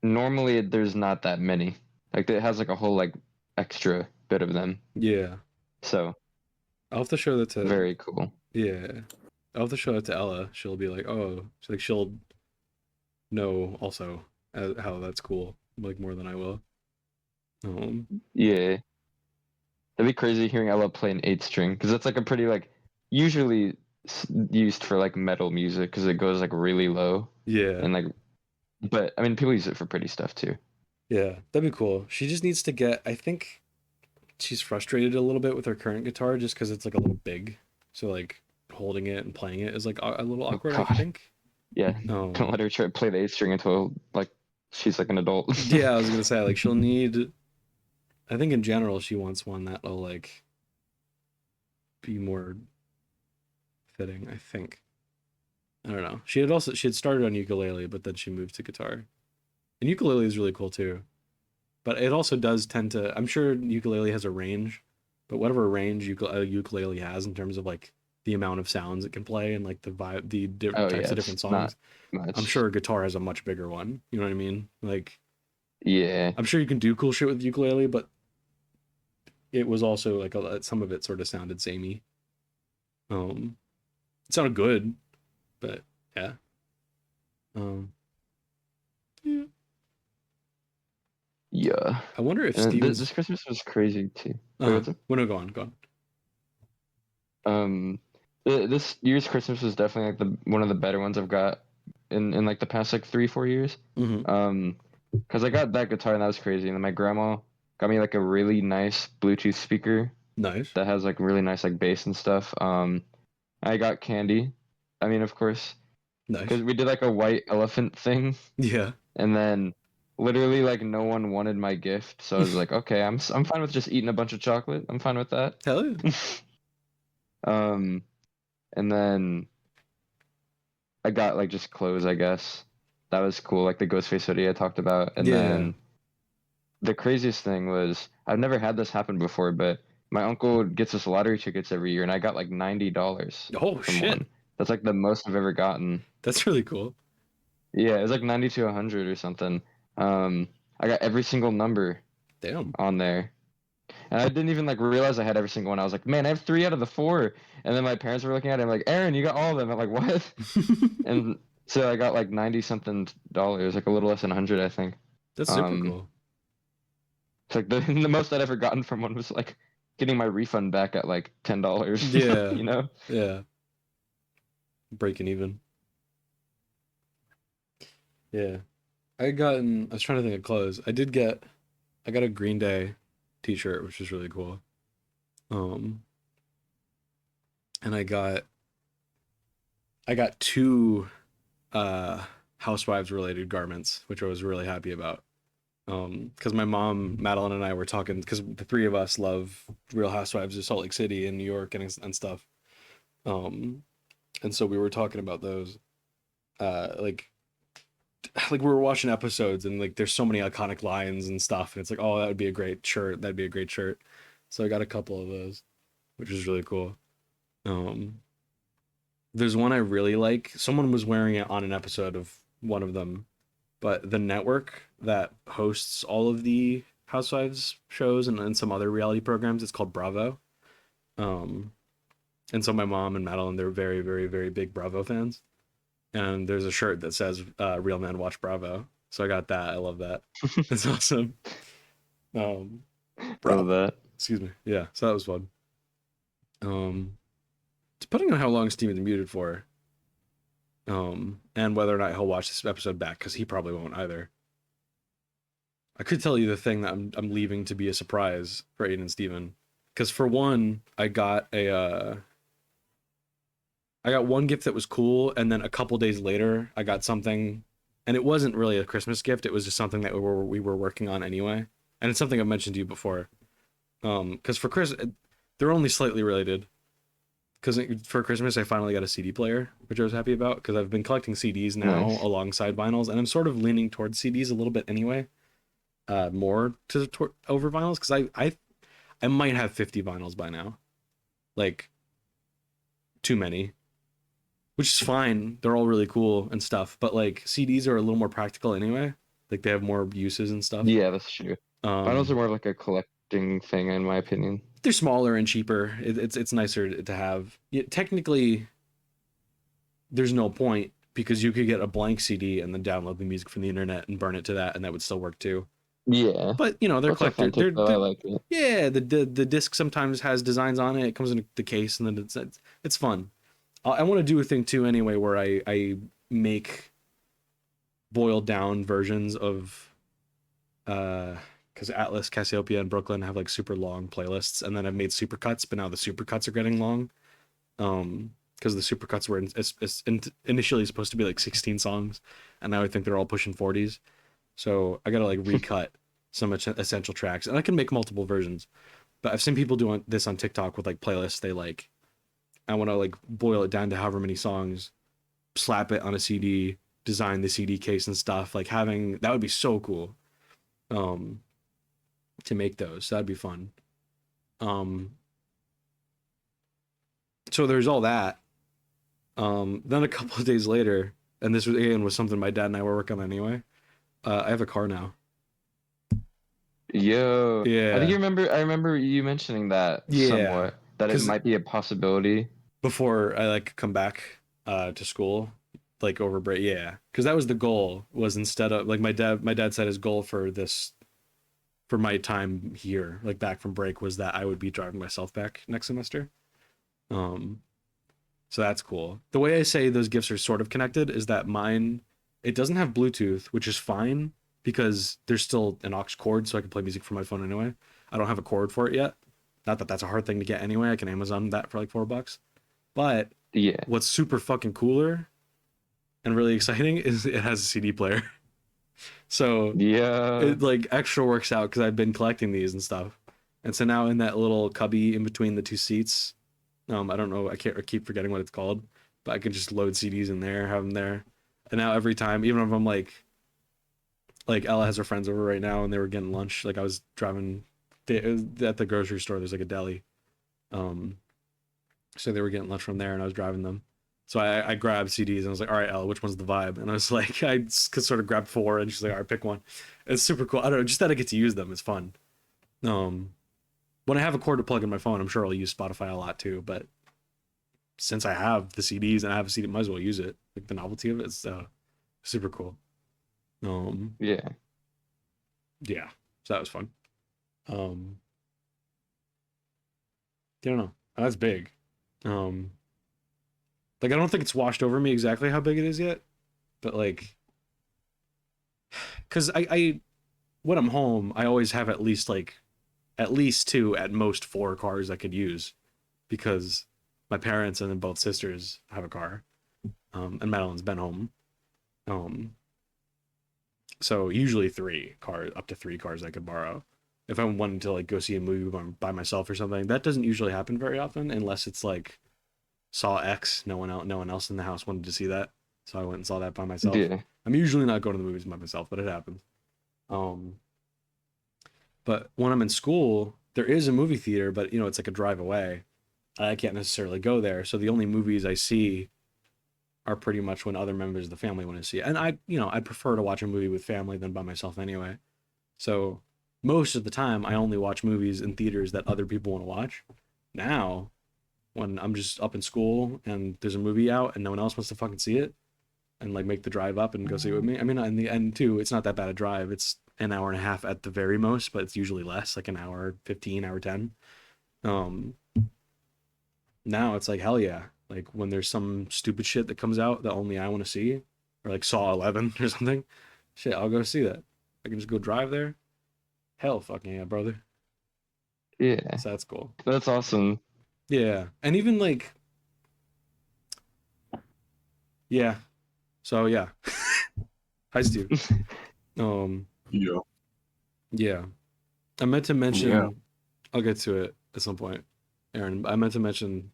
C: normally there's not that many. Like it has like a whole like extra bit of them.
D: Yeah.
C: So
D: I'll have to show that to
C: very cool.
D: Yeah. I'll have to show that to Ella. She'll be like, oh, she'll know also how that's cool, like more than I will.
C: Yeah. That'd be crazy hearing Ella play an 8-string, because that's like a pretty like usually used for like metal music because it goes like really low
D: Yeah.
C: and like, but I mean people use it for pretty stuff too.
D: Yeah, that'd be cool. She just needs to get, I think she's frustrated a little bit with her current guitar just because it's like a little big. So like holding it and playing it is like a little awkward, I
C: God.
D: think.
C: Yeah.
D: Um,
C: Don't let her try to play the 8-string until like she's like an adult.
D: yeah, I was gonna say like she'll need. I think in general she wants one that'll like be more fitting. I think. I don't know. She had started on ukulele, but then she moved to guitar, and ukulele is really cool too. But it also does tend to. I'm sure ukulele has a range, but whatever range ukulele has in terms of like the amount of sounds it can play and like the vibe, the types of different
C: it's not
D: songs.
C: much.
D: I'm sure a guitar has a much bigger one. You know what I mean? Like,
C: Yeah.
D: I'm sure you can do cool shit with ukulele, but it was also like some of it sort of sounded samey. It sounded good, but yeah. Yeah.
C: Yeah.
D: I wonder if
C: And
D: Steven's.
C: this Christmas was crazy too.
D: Well, no, go on.
C: This year's Christmas was definitely like one of the better ones I've got in like the past like 3-4 years. Because I got that guitar and that was crazy, and then my grandma got me like a really nice Bluetooth speaker
D: Nice.
C: that has like really nice like bass and stuff. I got candy. I mean, of course,
D: Nice.
C: because we did like a white elephant thing,
D: Yeah.
C: and then literally like no one wanted my gift, so I was like, okay, I'm fine with just eating a bunch of chocolate. I'm fine with that.
D: Hell yeah.
C: And then I got like just clothes, I guess. That was cool, like the Ghostface hoodie I talked about. And
D: Yeah.
C: then the craziest thing was I've never had this happen before, but my uncle gets us lottery tickets every year, and I got like $90
D: Oh
C: from
D: shit.
C: one. That's like the most I've ever gotten.
D: That's really cool.
C: Yeah, it was like 90 to 100 or something. I got every single number
D: Damn.
C: on there. And I didn't even like realize I had every single one. I was like, man, I have 3 out of the 4. And then my parents were looking at it, like, Aaron, you got all of them. I'm like, what? And so I got like 90 something dollars, like a little less than 100, I think.
D: That's super cool.
C: It's like the most I'd ever gotten from one was like getting my refund back at like $10.
D: Yeah.
C: You know?
D: Yeah. Breaking even. Yeah. I was trying to think of clothes. I got a Green Day t-shirt, which was really cool. And I got 2 housewives related garments, which I was really happy about. Because my mom, Madeline, and I were talking, because the 3 of us love Real Housewives of Salt Lake City and New York and stuff. And so we were talking about those. Like we were watching episodes, and like there's so many iconic lines and stuff, and it's like, oh, that would be a great shirt. That'd be a great shirt. So I got a couple of those, which is really cool. There's one I really like. Someone was wearing it on an episode of one of them, but the network that hosts all of the Housewives shows and some other reality programs, it's called Bravo. And so my mom and Madeline, they're very, very, very big Bravo fans. And there's a shirt that says Real Men Watch Bravo. So I got that. I love that. It's awesome.
C: Love that.
D: Excuse me. Yeah, so that was fun. Depending on how long Steven's muted for, and whether or not he'll watch this episode back, because he probably won't either. I could tell you the thing that I'm leaving to be a surprise for Aiden and Steven. Because for one, I got one gift that was cool, and then a couple days later, I got something, and it wasn't really a Christmas gift. It was just something that we were working on anyway, and it's something I've mentioned to you before. Because for Christmas, they're only slightly related. Because for Christmas, I finally got a CD player, which I was happy about, because I've been collecting CDs now alongside vinyls, and I'm sort of leaning towards CDs a little bit anyway, more over vinyls, because I might have 50 vinyls by now, like too many. Which is fine. They're all really cool and stuff. But like CDs are a little more practical anyway. Like they have more uses and stuff.
C: Yeah, that's true. Vinyls are more like a collecting thing, in my opinion.
D: They're smaller and cheaper. It's nicer to have. Technically, there's no point, because you could get a blank CD and then download the music from the internet and burn it to that, and that would still work too.
C: Yeah.
D: But they're collected.
C: I like it.
D: Yeah, the disc sometimes has designs on it. It comes in the case, and then it's fun. I want to do a thing too anyway where I make boiled down versions of because Atlas, Cassiopeia, and Brooklyn have like super long playlists, and then I've made supercuts, but now the supercuts are getting long because the supercuts were initially supposed to be like 16 songs, and now I think they're all pushing 40s. So I gotta like recut some essential tracks, and I can make multiple versions. But I've seen people doing this on TikTok with like playlists. They like, I want to like boil it down to however many songs, slap it on a CD, design the CD case and stuff. Like that would be so cool. To make those, that'd be fun. So there's all that. Then a couple of days later, and this was something my dad and I were working on anyway. I have a car now.
C: Yo.
D: Yeah.
C: I remember you mentioning that somewhat. That it might be a possibility.
D: Before I like come back to school, like over break. Yeah. Because that was the goal, was instead of like my dad said his goal for my time here, like back from break, was that I would be driving myself back next semester. So that's cool. The way I say those gifts are sort of connected is that mine It doesn't have Bluetooth, which is fine because there's still an aux cord, so I can play music from my phone anyway. I don't have a cord for it yet. Not that that's a hard thing to get anyway. I can Amazon that for like $4. But
C: Yeah.
D: what's super fucking cooler and really exciting is it has a CD player. So
C: Yeah.
D: it like extra works out because I've been collecting these and stuff. And so now in that little cubby in between the two seats, I don't know, I keep forgetting what it's called, but I can just load CDs in there, have them there. And now every time, even if I'm like Ella has her friends over right now and they were getting lunch, like I was driving at the grocery store, there's like a deli. So they were getting lunch from there and I was driving them. So I grabbed CDs and I was like, all right, Ella, which one's the vibe? And I was like, I could sort of grab 4 and she's like, all right, pick one. It's super cool. I don't know, just that I get to use them. It's fun. When I have a cord to plug in my phone, I'm sure I'll use Spotify a lot too. But since I have the CDs and I have a CD, might as well use it. Like the novelty of it is super cool.
C: Yeah.
D: Yeah. So that was fun. I don't know. That's big. Like I don't think it's washed over me exactly how big it is yet, but like, cause I when I'm home, I always have at least 2, at most 4 cars I could use, because my parents and then both sisters have a car, and Madeline's been home, so usually 3 cars, up to 3 cars I could borrow if I wanted to like go see a movie by myself or something. That doesn't usually happen very often unless it's like Saw X. No one else in the house wanted to see that, so I went and saw that by myself.
C: Yeah.
D: I'm usually not going to the movies by myself, but it happens. But when I'm in school, there is a movie theater, but it's like a drive away. I can't necessarily go there, so the only movies I see are pretty much when other members of the family want to see it. And I prefer to watch a movie with family than by myself anyway. So most of the time, I only watch movies in theaters that other people want to watch. Now, when I'm just up in school and there's a movie out and no one else wants to fucking see it and like make the drive up and go see it with me. I mean, in the end too, it's not that bad a drive. It's an hour and a half at the very most, but it's usually less, like an hour 15, hour 10. Now it's like, hell yeah. Like when there's some stupid shit that comes out that only I want to see, or like Saw 11 or something, shit, I'll go see that. I can just go drive there. Hell fucking yeah, brother.
C: Yeah.
D: So that's cool.
C: That's awesome.
D: Yeah. And even like, yeah. So yeah. Hi, Steve.
E: Yeah.
D: Yeah. I meant to mention,
E: Yeah.
D: I'll get to it at some point, Aaron. I meant to mention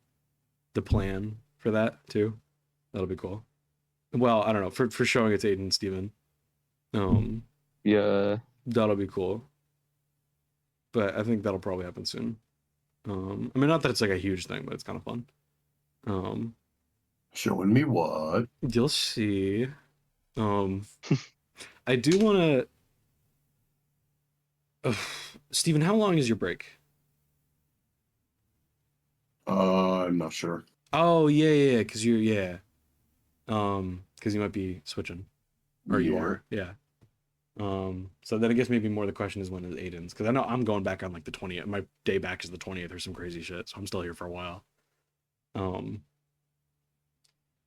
D: the plan for that too. That'll be cool. Well, I don't know, for showing it to Aiden and Steven.
C: Yeah.
D: That'll be cool. But I think that'll probably happen soon. I mean, not that it's like a huge thing, but it's kind of fun.
E: Showing me what?
D: You'll see. I do want to. Steven, how long is your break?
E: I'm not sure.
D: Oh yeah, because because you might be switching, or you
E: Yeah.
D: are, yeah. So then I guess maybe more the question is when is Aiden's, because I know I'm going back on like the 20th. My day back is the 20th or some crazy shit, so I'm still here for a while.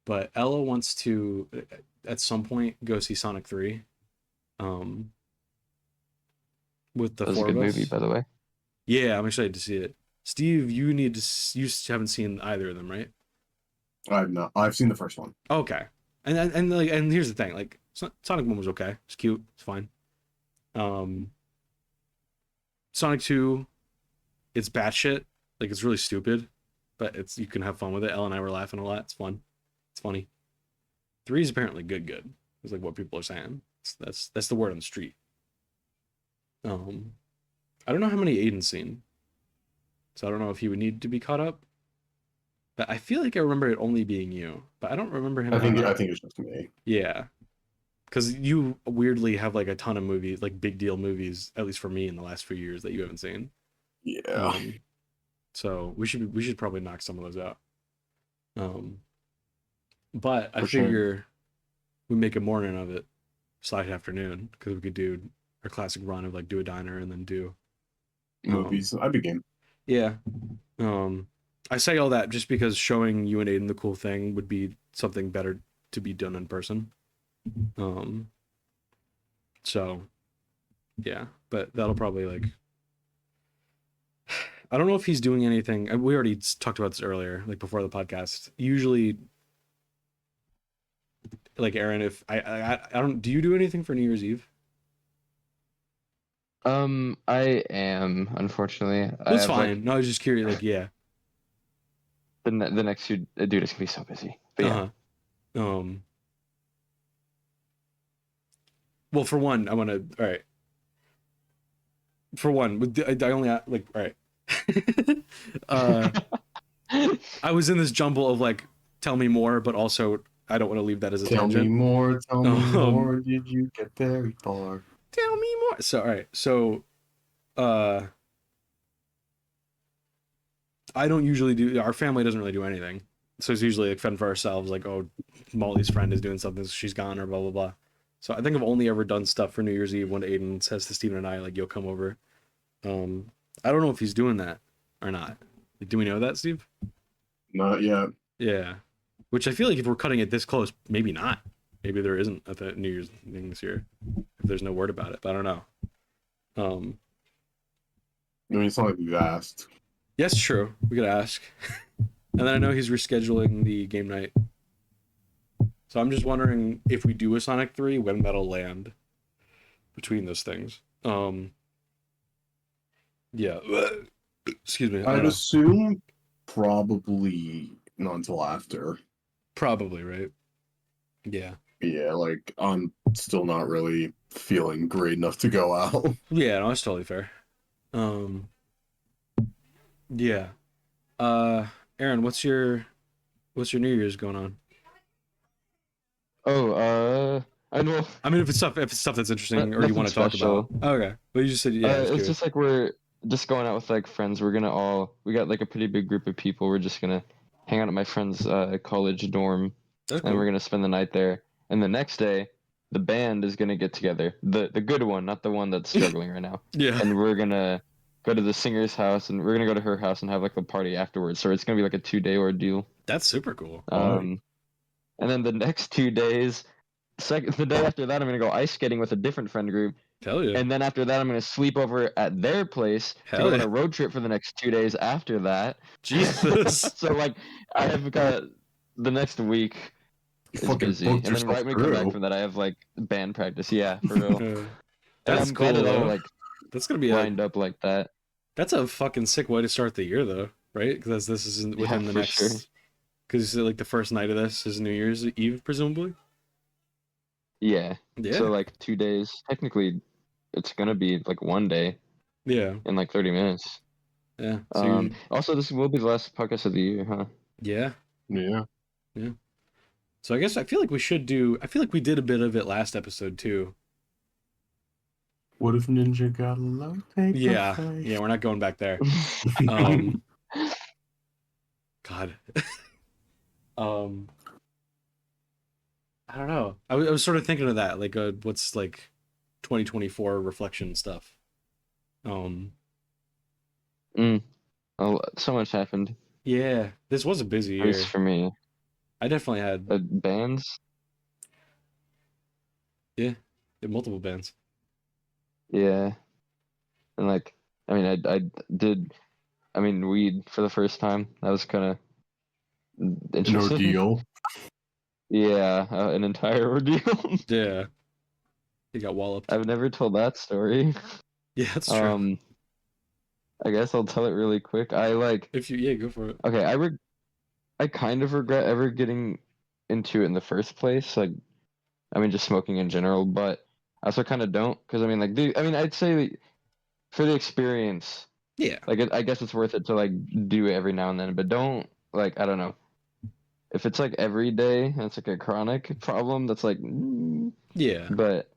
D: But Ella wants to at some point go see Sonic 3. With the
C: That was a
D: 4
C: good
D: of us.
C: movie, by the way.
D: Yeah, I'm excited to see it. Steve, you haven't seen either of them, right?
E: I've not. I've seen the first one.
D: Okay. And here's the thing, like Sonic 1 was okay. It's cute. It's fine. Sonic 2, it's batshit. Like it's really stupid, but you can have fun with it. Elle and I were laughing a lot. It's fun. It's funny. 3 is apparently good. It's like what people are saying. That's the word on the street. I don't know how many Aiden's seen, so I don't know if he would need to be caught up. But I feel like I remember it only being you, but I don't remember him.
E: I think it's just me.
D: Yeah, because you weirdly have like a ton of movies, like big deal movies, at least for me in the last few years that you haven't seen.
E: Yeah.
D: So we should probably knock some of those out. But I
E: For sure.
D: figure we make a morning of it / afternoon, because we could do our classic run of like do a diner and then do
E: Movies. I begin.
D: yeah. I say all that just because showing you and Aiden the cool thing would be something better to be done in person. So yeah, but that'll probably like I don't know if he's doing anything. We already talked about this earlier, like before the podcast. Usually, like Aaron, if I don't, do you do anything for New Year's Eve?
C: I am, unfortunately. I
D: That's
C: have
D: fine.
C: like
D: No, I was just curious. Like, yeah.
C: the next few, dude, it's gonna be so busy. But yeah.
D: Well, for one, I want to. All right. For one, I only like. All right. I was in this jumble of like, tell me more, but also I don't want to leave that as a
E: Tell me
D: tangent.
E: more. Tell me more. Did you get very far?
D: Tell me more. So all right. So, I don't usually do. Our family doesn't really do anything. So it's usually like fend for ourselves. Like, oh, Molly's friend is doing something, so she's gone, or blah blah blah. So I think I've only ever done stuff for New Year's Eve when Aiden says to Steven and I, like, you'll come over. I don't know if he's doing that or not. Like, do we know that, Steve?
E: Not yet.
D: Yeah. Which I feel like if we're cutting it this close, maybe not. Maybe there isn't at the New Year's thing this year. If there's no word about it, but I don't know.
E: I mean, it's not like we've asked.
D: Yes, true. We could ask. And then I know he's rescheduling the game night. So I'm just wondering if we do a Sonic 3, when that'll land between those things. Yeah. Excuse me.
E: I'd assume probably not until after.
D: Probably, right? Yeah.
E: Yeah, like I'm still not really feeling great enough to go out.
D: Yeah, no, that's totally fair. Yeah. Aaron, what's your New Year's going on?
C: Oh, I know.
D: I mean, if it's stuff that's interesting or you
C: Nothing
D: want to talk about.
C: special.
D: Okay. But you just said yeah.
C: It's just like we're just going out with like friends. We got like a pretty big group of people. We're just gonna hang out at my friend's college dorm,
D: That's
C: and
D: cool.
C: we're gonna spend the night there. And the next day, the band is gonna get together. The good one, not the one that's struggling right now.
D: Yeah.
C: And we're gonna go to the singer's house, and we're gonna go to her house and have like a party afterwards. So it's gonna be like a 2-day ordeal.
D: That's super cool.
C: And then the next 2 days, the day after that, I'm gonna go ice skating with a different friend group.
D: Hell yeah.
C: And then after that, I'm gonna sleep over at their place to
D: Hell
C: go on
D: yeah.
C: a road trip for the next 2 days after that.
D: Jesus.
C: So like, I have got the next week
E: You
C: is
E: fucking
C: busy,
E: booked
C: and then right
E: yourself
C: when we come back
E: through.
C: from that, I have like band practice. Yeah, for real. And
D: That's
C: I'm
D: cool
C: glad it all
D: though.
C: like
D: That's gonna be
C: lined up like that.
D: That's a fucking sick way to start the year though, right? Because this is within the
C: for
D: next.
C: sure.
D: Because like the first night of this is New Year's Eve, presumably.
C: Yeah.
D: Yeah.
C: So like 2 days. Technically, it's gonna be like 1 day
D: Yeah.
C: in like 30 minutes.
D: Yeah. So
C: Also, this will be the last podcast of the year, huh?
D: yeah.
E: Yeah.
D: Yeah. So I guess I feel like we should do. I feel like we did a bit of it last episode too.
E: What if Ninja got a love paper
D: Yeah.
E: fight?
D: Yeah. We're not going back there. God. I don't know. I was sort of thinking of that, like, what's like 2024 reflection stuff.
C: Oh, so much happened.
D: Yeah, this was a busy
C: At
D: year.
C: least for me.
D: I definitely had
C: Bands.
D: multiple bands.
C: Yeah, and like, I mean, I did. I mean, weed for the first time. That was kind of
E: An
C: interesting.
E: ordeal.
C: Yeah, an entire ordeal.
D: Yeah, he got walloped.
C: I've never told that story.
D: Yeah, that's true.
C: I guess I'll tell it really quick. I like.
D: If you go for it.
C: Okay, I kind of regret ever getting into it in the first place. Like, I mean, just smoking in general, but I also kind of don't, because I mean, like, I'd say for the experience,
D: Yeah.
C: like, I guess it's worth it to like do it every now and then, but don't like, I don't know, if it's like every day and it's like a chronic problem, that's like,
D: Yeah.
C: But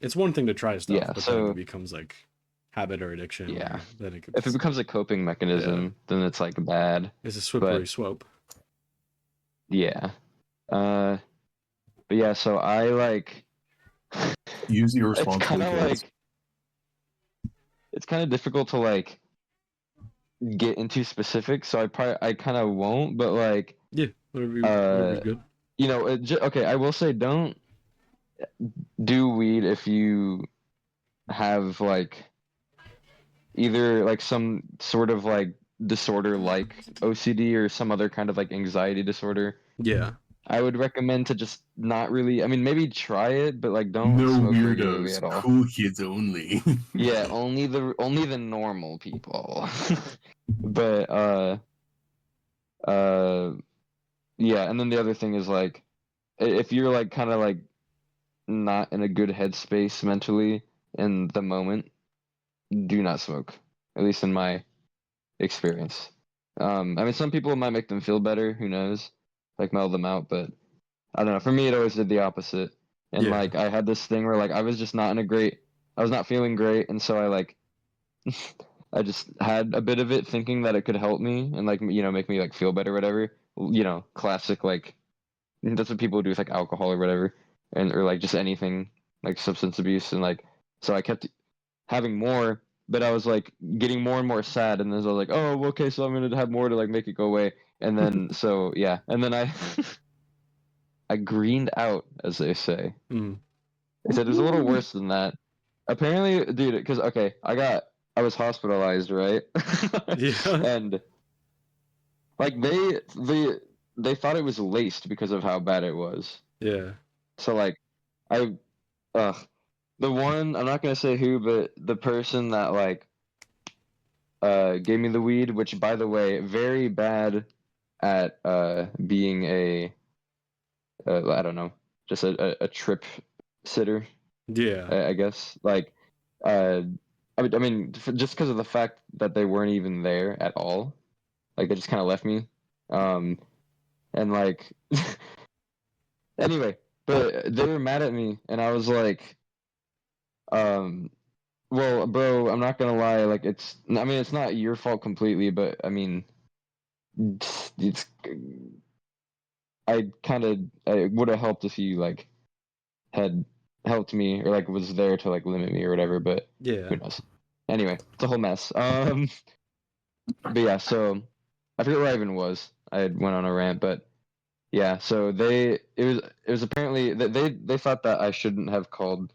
D: it's one thing to try stuff,
C: yeah,
D: but then
C: so
D: if it becomes like habit or addiction.
C: Yeah.
D: Then
C: If it becomes a coping mechanism, then it's like bad.
D: It's a slippery slope.
C: Yeah. But yeah, so I like
E: use your responsibility.
C: It's kind of difficult to like get into specifics, so I kind of won't, but like
D: yeah, whatever's good.
C: you know, okay, I will say don't do weed if you have like either like some sort of like disorder like OCD or some other kind of like anxiety disorder.
D: Yeah.
C: I would recommend to just not really. I mean, maybe try it, but like don't
E: No
C: smoke regularly
E: weirdos,
C: at all.
E: cool kids only.
C: Yeah, only the normal people. But uh yeah, and then the other thing is like if you're like kind of like not in a good headspace mentally in the moment, do not smoke. At least in my experience. I mean, some people it might make them feel better. Who knows? Like mellow them out, but I don't know. For me, it always did the opposite. And
D: Yeah.
C: like I had this thing where like I was just not in a great. I was not feeling great, and so I like I just had a bit of it, thinking that it could help me and like you know make me like feel better, or whatever. You know, classic like that's what people do with like alcohol or whatever, and or like just anything like substance abuse, and like so I kept having more, but I was like getting more and more sad, and then I was like, oh, okay, so I'm gonna have more to like make it go away, and then so yeah, and then I I greened out, as they say.
D: Mm.
C: They said it was a little worse than that. Apparently, dude, because okay, I was hospitalized, right?
D: Yeah.
C: And like they thought it was laced because of how bad it was.
D: Yeah.
C: So like I the one I'm not gonna say who, but the person that like gave me the weed, which by the way, very bad at being a I don't know, just a trip sitter,
D: Yeah.
C: I guess. Like uh I mean just because of the fact that they weren't even there at all. Like they just kind of left me. Um and like anyway, but they were mad at me and I was like um well, bro, I'm not gonna lie, like I mean it's not your fault completely, but I mean it's I would have helped if you like had helped me or like was there to like limit me or whatever, but
D: Yeah.
C: who knows. Anyway, it's a whole mess. But yeah, so I forget where I even was. I had went on a rant, but yeah, so it was apparently that they thought that I shouldn't have called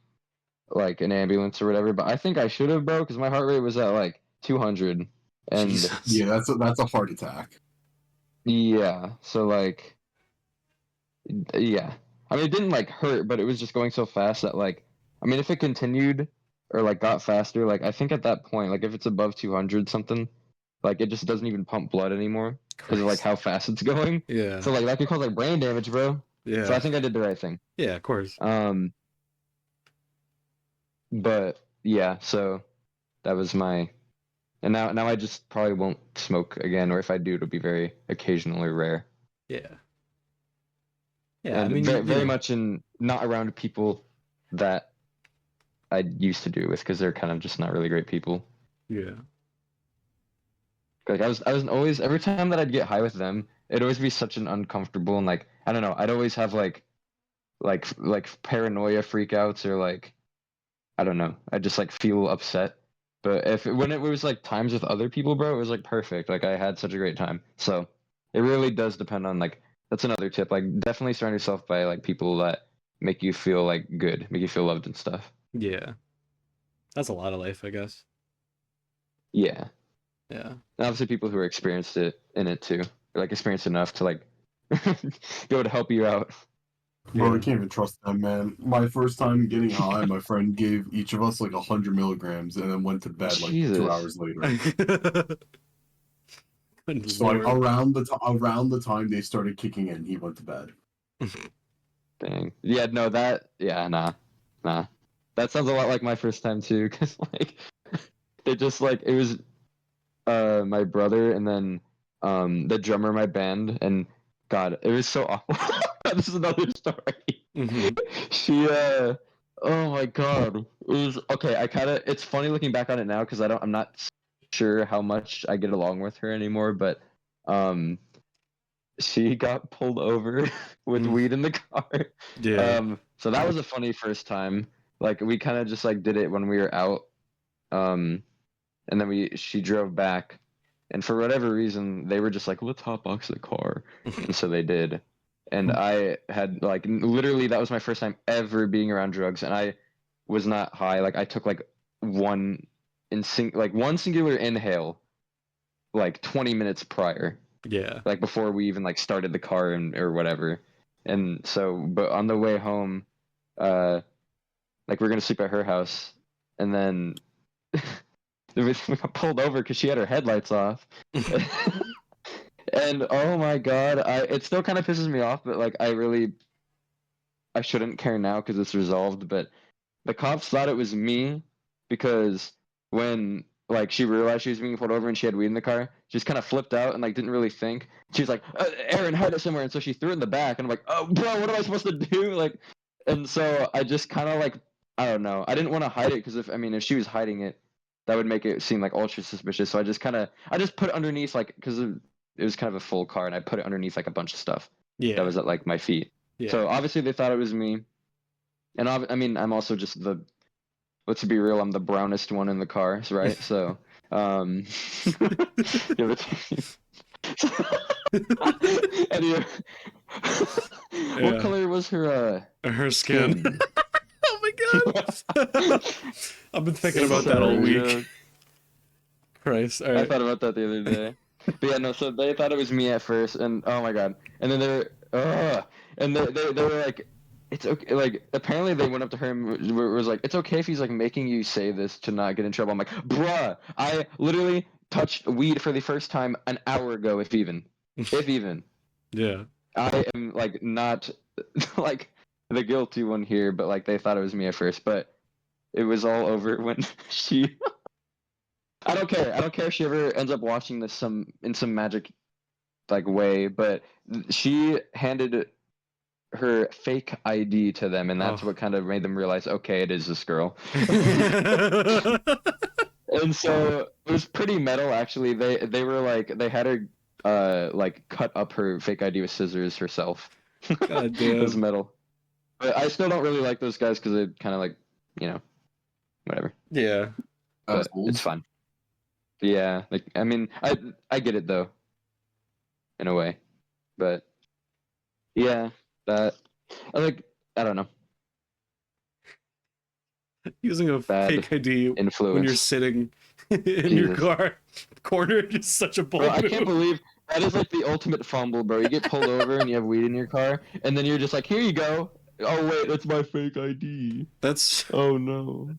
C: like an ambulance or whatever, but I think I should have, bro, because my heart rate was at like 200, and
D: Jesus.
E: Yeah, that's a heart attack.
C: yeah, so like yeah, I mean it didn't like hurt, but it was just going so fast that like I mean if it continued or like got faster, like I think at that point, like if it's above 200 something, like it just doesn't even pump blood anymore because of like
D: Christ.
C: how fast it's going.
D: Yeah.
C: So like that could cause like brain damage, bro. So I
D: Yeah.
C: think I did the right thing.
D: Yeah, of course.
C: But yeah, so that was my and now I just probably won't smoke again, or if I do, it'll be very occasionally rare.
D: Yeah. Yeah, I
C: And
D: mean,
C: very,
D: you
C: very
D: know.
C: much in not around people that I used to do with because they're kind of just not really great people.
D: Yeah.
C: Like I was always every time that I'd get high with them, it'd always be such an uncomfortable and like I don't know, I'd always have like paranoia freakouts or like I don't know, I just like feel upset. But when it was like times with other people, bro, it was like perfect. Like I had such a great time. So it really does depend on like that's another tip. Like definitely surround yourself by like people that make you feel like good, make you feel loved and stuff.
D: Yeah. That's a lot of life, I guess.
C: Yeah.
D: Yeah.
C: And obviously people who are experienced in it too. Or, like experienced enough to like be able to help you out.
E: Bro, I
D: Yeah.
E: can't even trust them, man. My first time getting high, my friend gave each of us like 100 milligrams and then went to bed like 2
C: Jesus.
E: hours later.
D: Good
E: So like
D: Lord.
E: around the time they started kicking in, he went to bed.
C: Dang. Yeah, no, nah. That sounds a lot like my first time too, because like they just like it was my brother and then the drummer of my band and God, it was so awful. This is another story.
D: Hmm.
C: She oh my God. It was okay, it's funny looking back on it now because I'm not sure how much I get along with her anymore, but um she got pulled over with weed in the car.
D: Yeah.
C: So that was a funny first time. Like we kind of just like did it when we were out. And then she drove back, and for whatever reason, they were just like, "Let's hotbox the car," and so they did. and I had like literally that was my first time ever being around drugs, and I was not high. Like I took like one one singular inhale like 20 minutes prior,
D: Yeah.
C: like before we even like started the car or whatever. And so, but on the way home, like we're gonna sleep at her house, and then we got pulled over because she had her headlights off. And oh my god, it still kind of pisses me off, but like I shouldn't care now because it's resolved. But the cops thought it was me because when like she realized she was being pulled over and she had weed in the car, she just kind of flipped out and like didn't really think. She was like, "Aaron, hide it somewhere," and so she threw it in the back. And I'm like, "Oh, bro, what am I supposed to do?" Like, and so I just kind of like I don't know. I didn't want to hide it because if she was hiding it, that would make it seem like ultra suspicious. So I just put it underneath like because it was kind of a full car and I put it underneath like a bunch of stuff
D: Yeah.
C: that was at like my feet.
D: Yeah.
C: So obviously they thought it was me, and I mean I'm also just let's be real, I'm the brownest one in the car, right? So yeah, anyway, what color was
D: her skin? Oh my god! I've been thinking about that all week. Christ! All right.
C: I thought about that the other day. But yeah, no. So they thought it was me at first, and oh my god! And then they were like, "It's okay." Like apparently they went up to her and was like, "It's okay if he's like making you say this to not get in trouble." I'm like, "Bruh, I literally touched weed for the first time an hour ago, if even, if even."
D: Yeah.
C: I am like not like the guilty one here, but like they thought it was me at first, but it was all over when she. I don't care. I don't care if she ever ends up watching this in some magic like way, but she handed her fake ID to them, and that's what kind of made them realize, okay, it is this girl. And so it was pretty metal, actually. They were like they had her like cut up her fake ID with scissors herself.
D: God
C: It was
D: damn.
C: metal. But I still don't really like those guys because they kind of like whatever.
D: Yeah.
C: But it's fine. Yeah, like I mean, I get it though, in a way, but yeah, that I don't know.
D: Using a
C: Bad
D: fake ID
C: influence
D: when you're sitting in your car corner is such a bold
C: Bro, I
D: move.
C: can't believe that is like the ultimate fumble, bro. You get pulled over and you have weed in your car, and then you're just like, here you go. Oh wait, that's my fake ID. Oh no.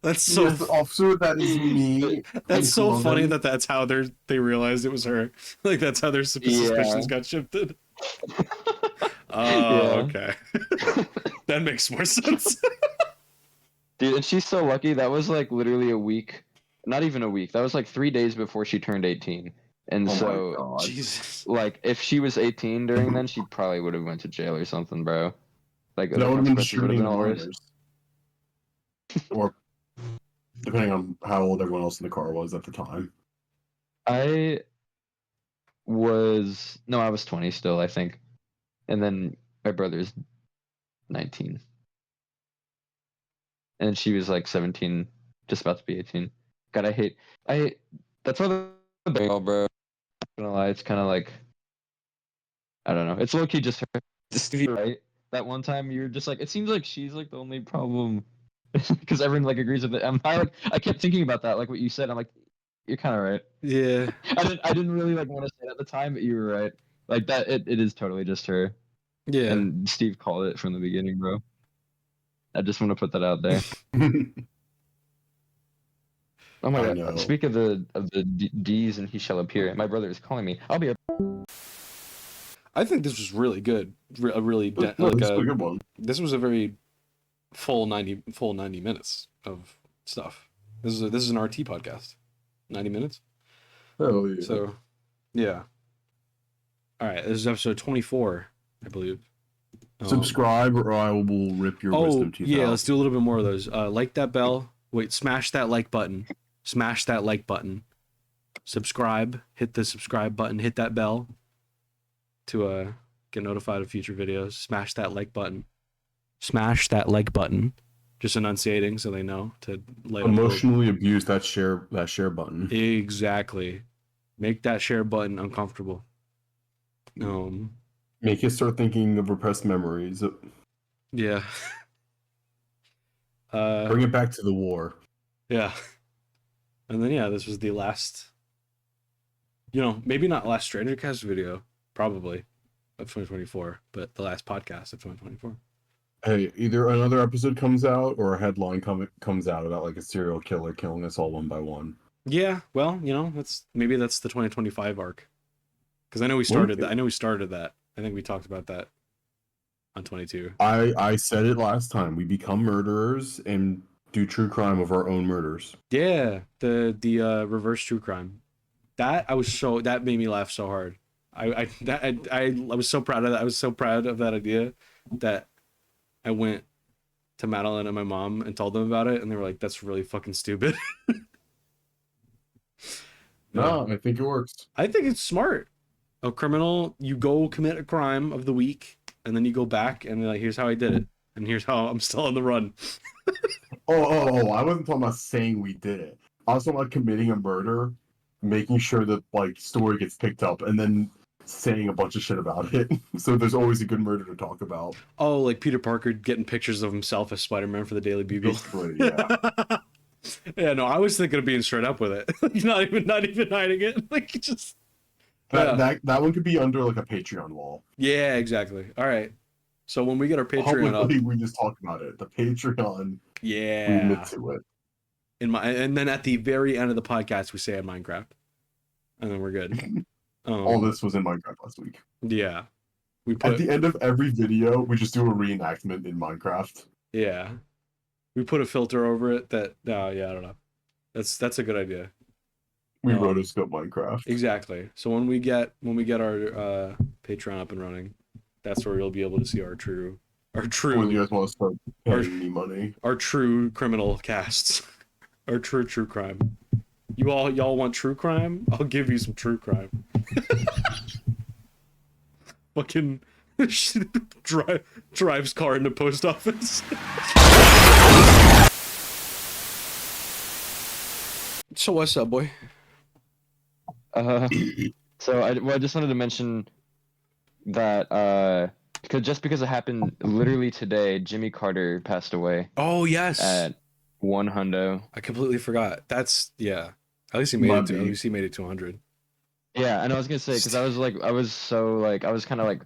D: That's so.
E: Yes, officer, that is me.
D: That's so funny that that's how they realized it was her. Like that's how their suspicions got shifted. Okay. That makes more sense.
C: Dude, and she's so lucky. That was like literally a week, not even a week. That was like 3 days before she turned 18. And so,
D: Jesus.
C: like, if she was 18 during then, she probably would have went to jail or something, bro. Like,
E: that
C: the
E: would have been
C: consequences would have
E: distributing
C: been all worse.
E: minors. Or depending on how old everyone else in the car was at the time.
C: I was 20 still, I think. And then my brother's 19. And she was like 17, just about to be 18. God, that's why the bro. I'm gonna lie, it's kind of like, I don't know. It's low key just her. Just right. That one time you're just like, it seems like she's like the only problem, because everyone like agrees with it. I kept thinking about that, like what you said. I'm like, you're kind of right.
D: Yeah.
C: I didn't really like want to say it at the time, but you were right. Like that, it is totally just her.
D: Yeah.
C: And Steve called it from the beginning, bro. I just want to put that out there. Oh my god! Speak of the D's, and he shall appear. My brother is calling me. I'll be.
D: I think this was really good. A really
E: this was a good one.
D: This was a very full 90 minutes of stuff. This is an RT podcast. 90 minutes.
E: Oh yeah.
D: So, yeah. All right. This is episode 24, I believe.
E: Subscribe, or I will rip your wisdom teeth out.
D: Yeah, let's do a little bit more of those. Like that bell. Wait, smash that like button. Smash that like button. Subscribe. Hit the subscribe button. Hit that bell to get notified of future videos. Smash that like button. Smash that like button. Just enunciating so they know to light
E: emotionally abuse that share button.
D: Exactly. Make that share button uncomfortable.
E: Make you start thinking of repressed memories.
D: Yeah.
E: Bring it back to the war.
D: Yeah. And then yeah, this was the last, maybe not last strangercast video, probably, of 2024, but the last podcast of 2024.
E: Hey, either another episode comes out or a headline comes out about like a serial killer killing us all one by one.
D: Yeah, well, that's the 2025 arc. Because I know we started that. I know we started that. I think we talked about that on 22.
E: I said it last time. We become murderers and do true crime of our own murders.
D: Yeah, the reverse true crime. That made me laugh so hard. I was so proud of that. I was so proud of that idea that I went to Madeline and my mom and told them about it, and they were like, "That's really fucking stupid."
E: No, I think it works.
D: I think it's smart. A criminal, you go commit a crime of the week, and then you go back and they're like, "Here's how I did it, and here's how I'm still on the run."
E: Oh! I wasn't talking about saying we did it. I was talking about committing a murder, making sure that like story gets picked up, and then saying a bunch of shit about it. So there's always a good murder to talk about.
D: Oh, like Peter Parker getting pictures of himself as Spider-Man for the Daily Bugle.
E: Basically, yeah.
D: Yeah, no, I was thinking of being straight up with it. not even hiding it. Like just
E: That one could be under like a Patreon wall.
D: Yeah, exactly. All right. So when we get our Patreon
E: Publicly,
D: up,
E: we just talk about it. The Patreon, we
D: yeah,
E: admit to it.
D: and then at the very end of the podcast, we say Minecraft, and then we're good.
E: All this was in Minecraft last week.
D: Yeah,
E: At the end of every video, we just do a reenactment in Minecraft.
D: Yeah, we put a filter over it. I don't know. That's a good idea.
E: We rotoscope Minecraft.
D: Exactly. So when we get our Patreon up and running, that's where you'll be able to see our true.
E: When you guys want to start paying me money,
D: our true criminal casts, our true crime. Y'all want true crime? I'll give you some true crime. Fucking drives car into post office. So what's up, boy?
C: So I just wanted to mention that because it happened literally today, Jimmy Carter passed away.
D: Oh yes.
C: At 100.
D: I completely forgot. At least he made it. At least he made it to 100.
C: Yeah, and I was gonna say because I was kind of like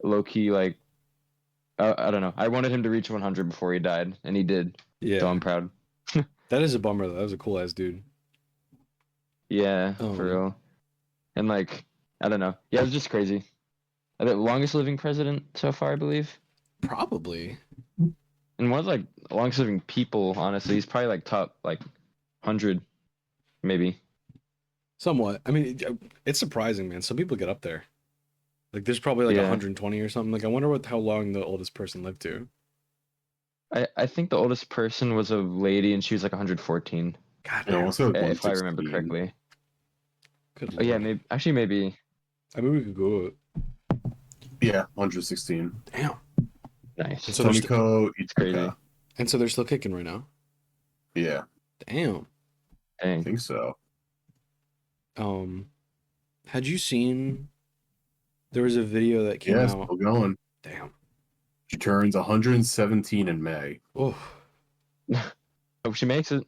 C: low key like I don't know. I wanted him to reach 100 before he died, and he did.
D: Yeah.
C: So I'm proud.
D: That is a bummer though. That was a cool ass dude.
C: Yeah, for real. And like, I don't know. Yeah, it was just crazy. The longest living president so far, I believe.
D: Probably.
C: And one of like longest living people, honestly, he's probably like top like 100, maybe.
D: Somewhat. I mean, it's surprising, man. Some people get up there. Like, there's probably like 120 or something. Like, I wonder how long the oldest person lived to.
C: I think the oldest person was a lady, and she was like 114.
D: God
E: damn.
C: If I remember correctly.
D: Good
C: yeah, maybe. Actually, maybe.
D: I mean, we could go.
E: Yeah, 116.
D: Damn.
C: Nice.
D: And so
C: it's crazy.
D: And so they're still kicking right now.
E: Yeah.
D: Damn.
E: I think so.
D: Had you seen? There was a video that came out.
E: Still going.
D: Damn.
E: She turns 117 in May.
D: Oh.
C: Hope she makes it.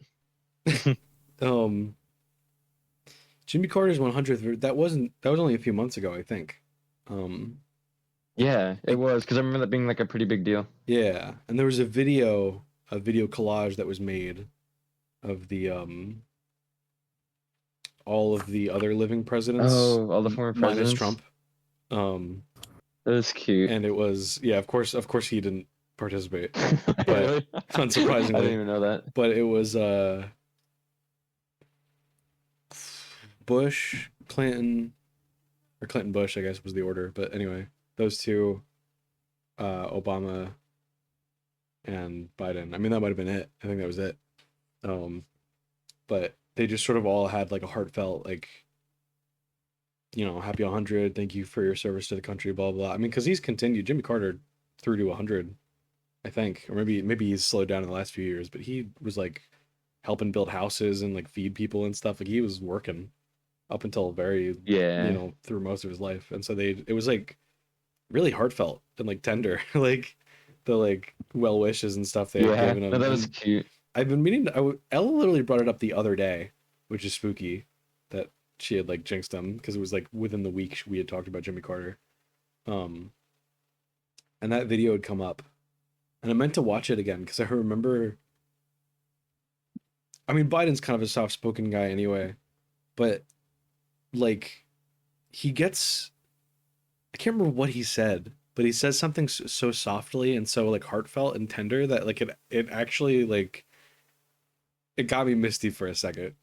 D: Jimmy Carter's 100th. That was only a few months ago, I think.
C: Yeah, it was because I remember that being like a pretty big deal.
D: Yeah, and there was a video collage that was made of the all of the other living presidents.
C: Oh, all the former presidents.
D: Minus Trump.
C: That was cute.
D: And it was of course he didn't participate. But
C: Really?
D: unsurprisingly.
C: I didn't even know that.
D: But it was Bush, Clinton, or Clinton Bush, I guess was the order. But anyway, those two, Obama and Biden. I mean, that might have been it. I think that was it. But they just sort of all had like a heartfelt, like, happy 100. Thank you for your service to the country, blah, blah. I mean, because he's continued. Jimmy Carter through to 100, I think. Or maybe he's slowed down in the last few years. But he was like helping build houses and like feed people and stuff. Like he was working up until very, through most of his life. And so it was like really heartfelt and like tender, like the like well wishes and stuff they had
C: Yeah,
D: given
C: no,
D: him.
C: that was
D: And
C: cute.
D: I've been meaning to, Ella literally brought it up the other day, which is spooky that she had like jinxed him because it was like within the week we had talked about Jimmy Carter. Um, and that video had come up, and I meant to watch it again because I remember. I mean, Biden's kind of a soft-spoken guy anyway, but like he gets. I can't remember what he said, but he says something so softly and so like heartfelt and tender that like it actually like it got me misty for a second.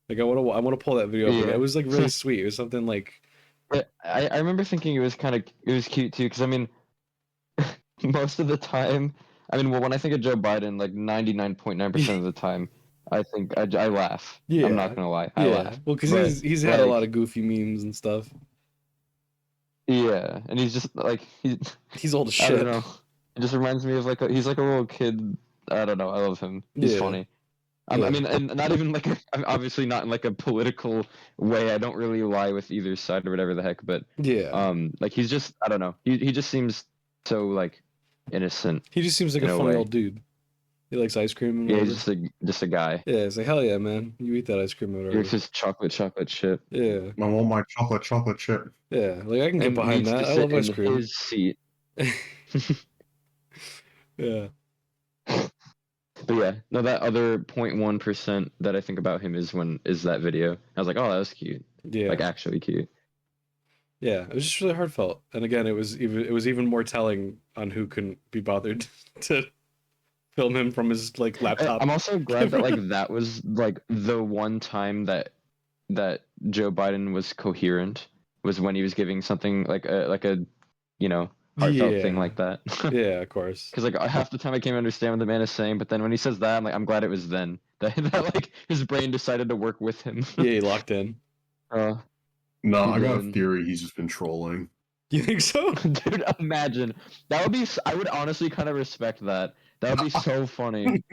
D: Like I want to pull that video up again. It
C: Yeah.
D: was like really sweet. It was something like
C: But I remember thinking it was cute too, because I mean, most of the time, I mean, well, when I think of Joe Biden, like 99.9% of the time, I think I laugh. I'm
D: yeah,
C: not gonna lie, I
D: yeah.
C: laugh.
D: Well, because
C: But
D: he's had a
C: like,
D: lot of goofy memes and stuff.
C: yeah, and he's just like
D: He's old as
C: I
D: shit.
C: don't know. It just reminds me of like he's like a little kid. I don't know. I love him. He's
D: Yeah.
C: funny.
D: Yeah.
C: I mean, and not even like I'm obviously not in like a political way. I don't really lie with either side or whatever the heck. But
D: Yeah.
C: like he's just I don't know. He just seems so like innocent
D: He just seems like
C: in
D: a
C: a
D: funny
C: way.
D: old dude. He likes ice cream and
C: Yeah,
D: whatever.
C: he's just a guy.
D: Yeah, it's like hell yeah, man. You eat that ice cream or
C: He
D: whatever.
C: likes his chocolate chip,
D: Yeah.
E: I want my chocolate chip.
D: Yeah. Like I can get
C: and
D: behind
C: needs
D: that.
C: to
D: I
C: sit
D: love ice
C: in
D: cream.
C: his seat.
D: Yeah.
C: But yeah, no, that other 0.1% that I think about him is that video. I was like, oh, that was cute.
D: Yeah.
C: Like actually cute.
D: Yeah, it was just really heartfelt. And again, it was even more telling on who couldn't be bothered to film him from his like laptop.
C: I'm also glad that like that was like the one time that Joe Biden was coherent was when he was giving something like a you know heartfelt thing
D: Yeah.
C: like that.
D: Yeah, of course.
C: Because like half the time I can't understand what the man is saying, but then when he says that, I'm like, I'm glad it was then that like his brain decided to work with him.
D: Yeah, he locked in.
E: No,
C: He
E: I got a
C: did.
E: theory he's just been trolling.
D: You think so?
C: Dude, imagine that would be. I would honestly kind of respect that. That would be so funny.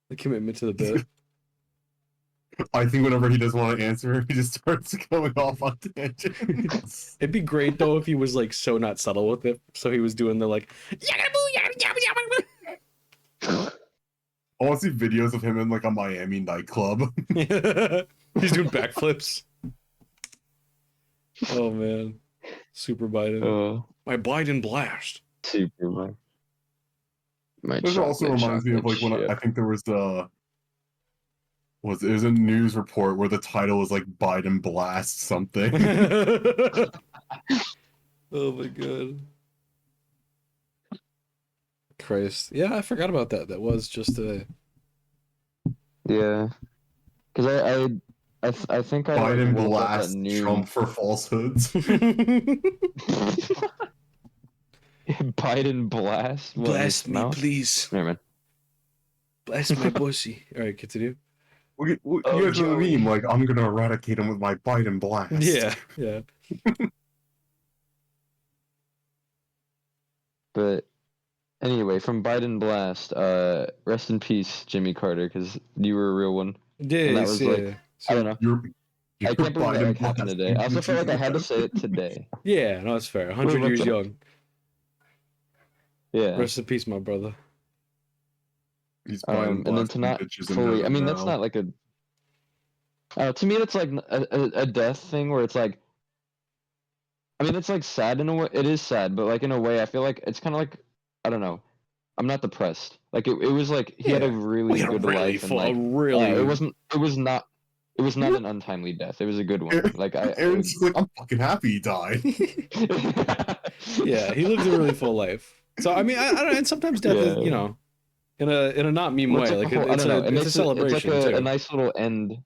D: The commitment to the bit.
E: I think whenever he doesn't want to answer, he just starts going off on tangents.
D: It'd be great though if he was like so not subtle with it. So he was doing the like
E: I want to see videos of him in like a Miami nightclub.
D: he's doing backflips. Oh man. Super Biden. My Biden blast.
C: Super. My
E: This also reminds me of like when I think there was it was a news report where the title was like Biden blast something.
D: Oh my god. Christ. Yeah, I forgot about that. That was just a
C: Yeah. Because I think I
E: Biden
C: woke up at
E: blast
C: noon.
E: Trump for falsehoods.
C: Biden blast. What,
D: blast me,
C: mouth?
D: please.
C: Never mind.
D: Blast my pussy. All right, continue.
E: You guys know the meme, like, I'm gonna eradicate him with my Biden blast.
D: Yeah, yeah.
C: But anyway, from Biden blast, rest in peace, Jimmy Carter, because you were a real one.
D: Yeah,
C: And that was like, I don't know.
E: You're
C: I can't believe that
E: Biden
C: like, happened
E: blast,
C: today. I also felt like I had to say it today.
D: Yeah, no, that's fair. 100 years young.
C: Yeah.
D: Rest in peace, my brother.
E: He's
C: And then to not fully, I mean, that's not like a. To me, that's like a death thing where it's like. I mean, it's like sad in a way. It is sad, but like in a way, I feel like it's kind of like I don't know. I'm not depressed. Like it was like he had a really good life, and like it wasn't. It was not. It was not an untimely death. It was a good one. Like
E: Aaron's like, I'm fucking happy he died.
D: Yeah, he lived a really full life. So I mean, I don't know. And sometimes death is, you know, in a not meme way. Like it's a celebration.
C: It's like
D: too.
C: a nice little end.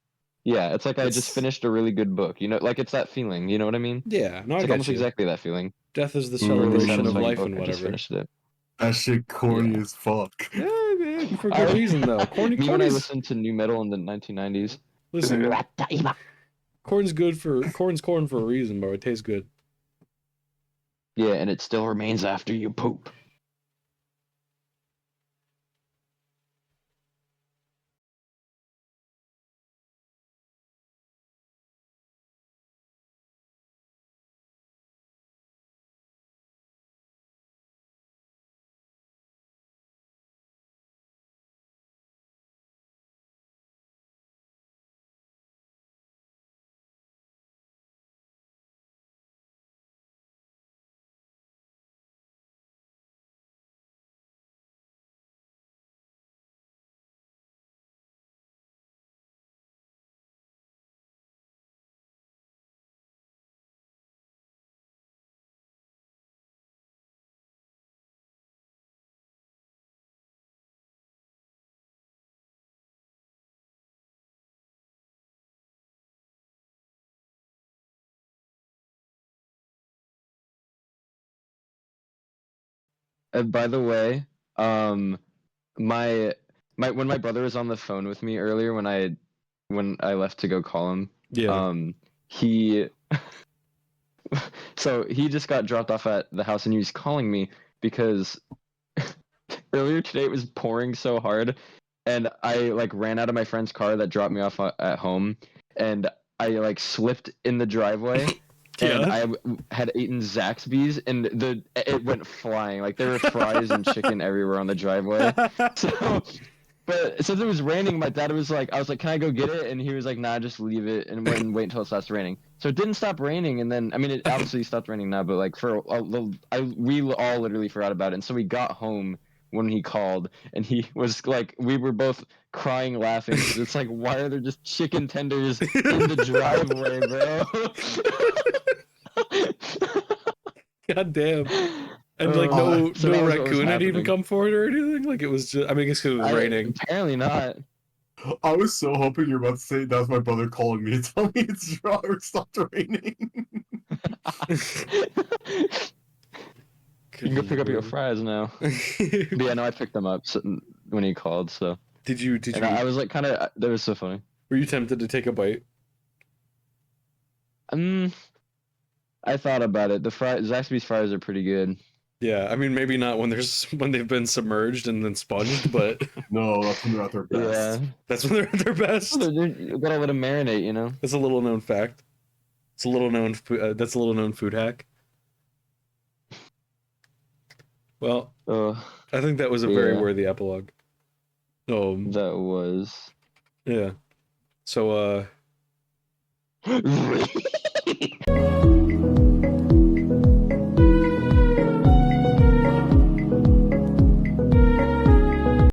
C: Yeah, it's like I just finished a really good book. You know, like it's that feeling. You know what I mean?
D: Yeah, no,
C: it's
D: I
C: like
D: get
C: almost
D: you.
C: exactly that feeling.
D: Death is the
C: Really
D: celebration of
C: satisfying
D: life
C: book.
D: and
C: I just
D: whatever.
C: finished it.
E: That shit corny as fuck.
D: Yeah, man, for good reason though.
C: Me when I listened to new metal in the 1990s.
D: Listen, corn's corn for a reason, bro. It tastes good.
C: Yeah, and it still remains after you poop. by the way, my when my brother was on the phone with me earlier when I left to go call him,
D: Yeah.
C: he so he just got dropped off at the house and he was calling me because earlier today it was pouring so hard and I like ran out of my friend's car that dropped me off at home and I like slipped in the driveway and
D: Yeah.
C: I had eaten Zaxby's and it went flying. Like there were fries and chicken everywhere on the driveway. So but since it was raining, my dad was like, I was like, "Can I go get it?" And he was like, "Nah, just leave it and wait until it stops raining." So it didn't stop raining, and then I mean, it obviously stopped raining now, but like we all literally forgot about it, and so we got home when he called, and he was like, we were both crying, laughing because it's like, why are there just chicken tenders in the driveway, bro?
D: God damn. And like
C: So
D: no
C: that was what was
D: raccoon had even
C: happening.
D: come forward or anything. Like it was just. I mean, I guess 'cause it was raining.
C: Apparently not.
E: I was so hoping you were about to say that was my brother calling me to tell me it's dry or stopped raining.
C: You can go pick up your fries now. But yeah, no, I picked them up when he called. So
D: Did you?
C: I was like, kind of. That was so funny.
D: Were you tempted to take a bite?
C: I thought about it. Zaxby's fries are pretty good.
D: Yeah, I mean maybe not when they've been submerged and then sponged, but
E: No, that's when they're at their best.
C: Yeah,
D: that's when they're at their best.
C: you gotta let them marinate, you know.
D: That's a little known fact. It's a little known. That's a little known food hack. Well, I think that was a very worthy epilogue.
C: That was.
D: Yeah. So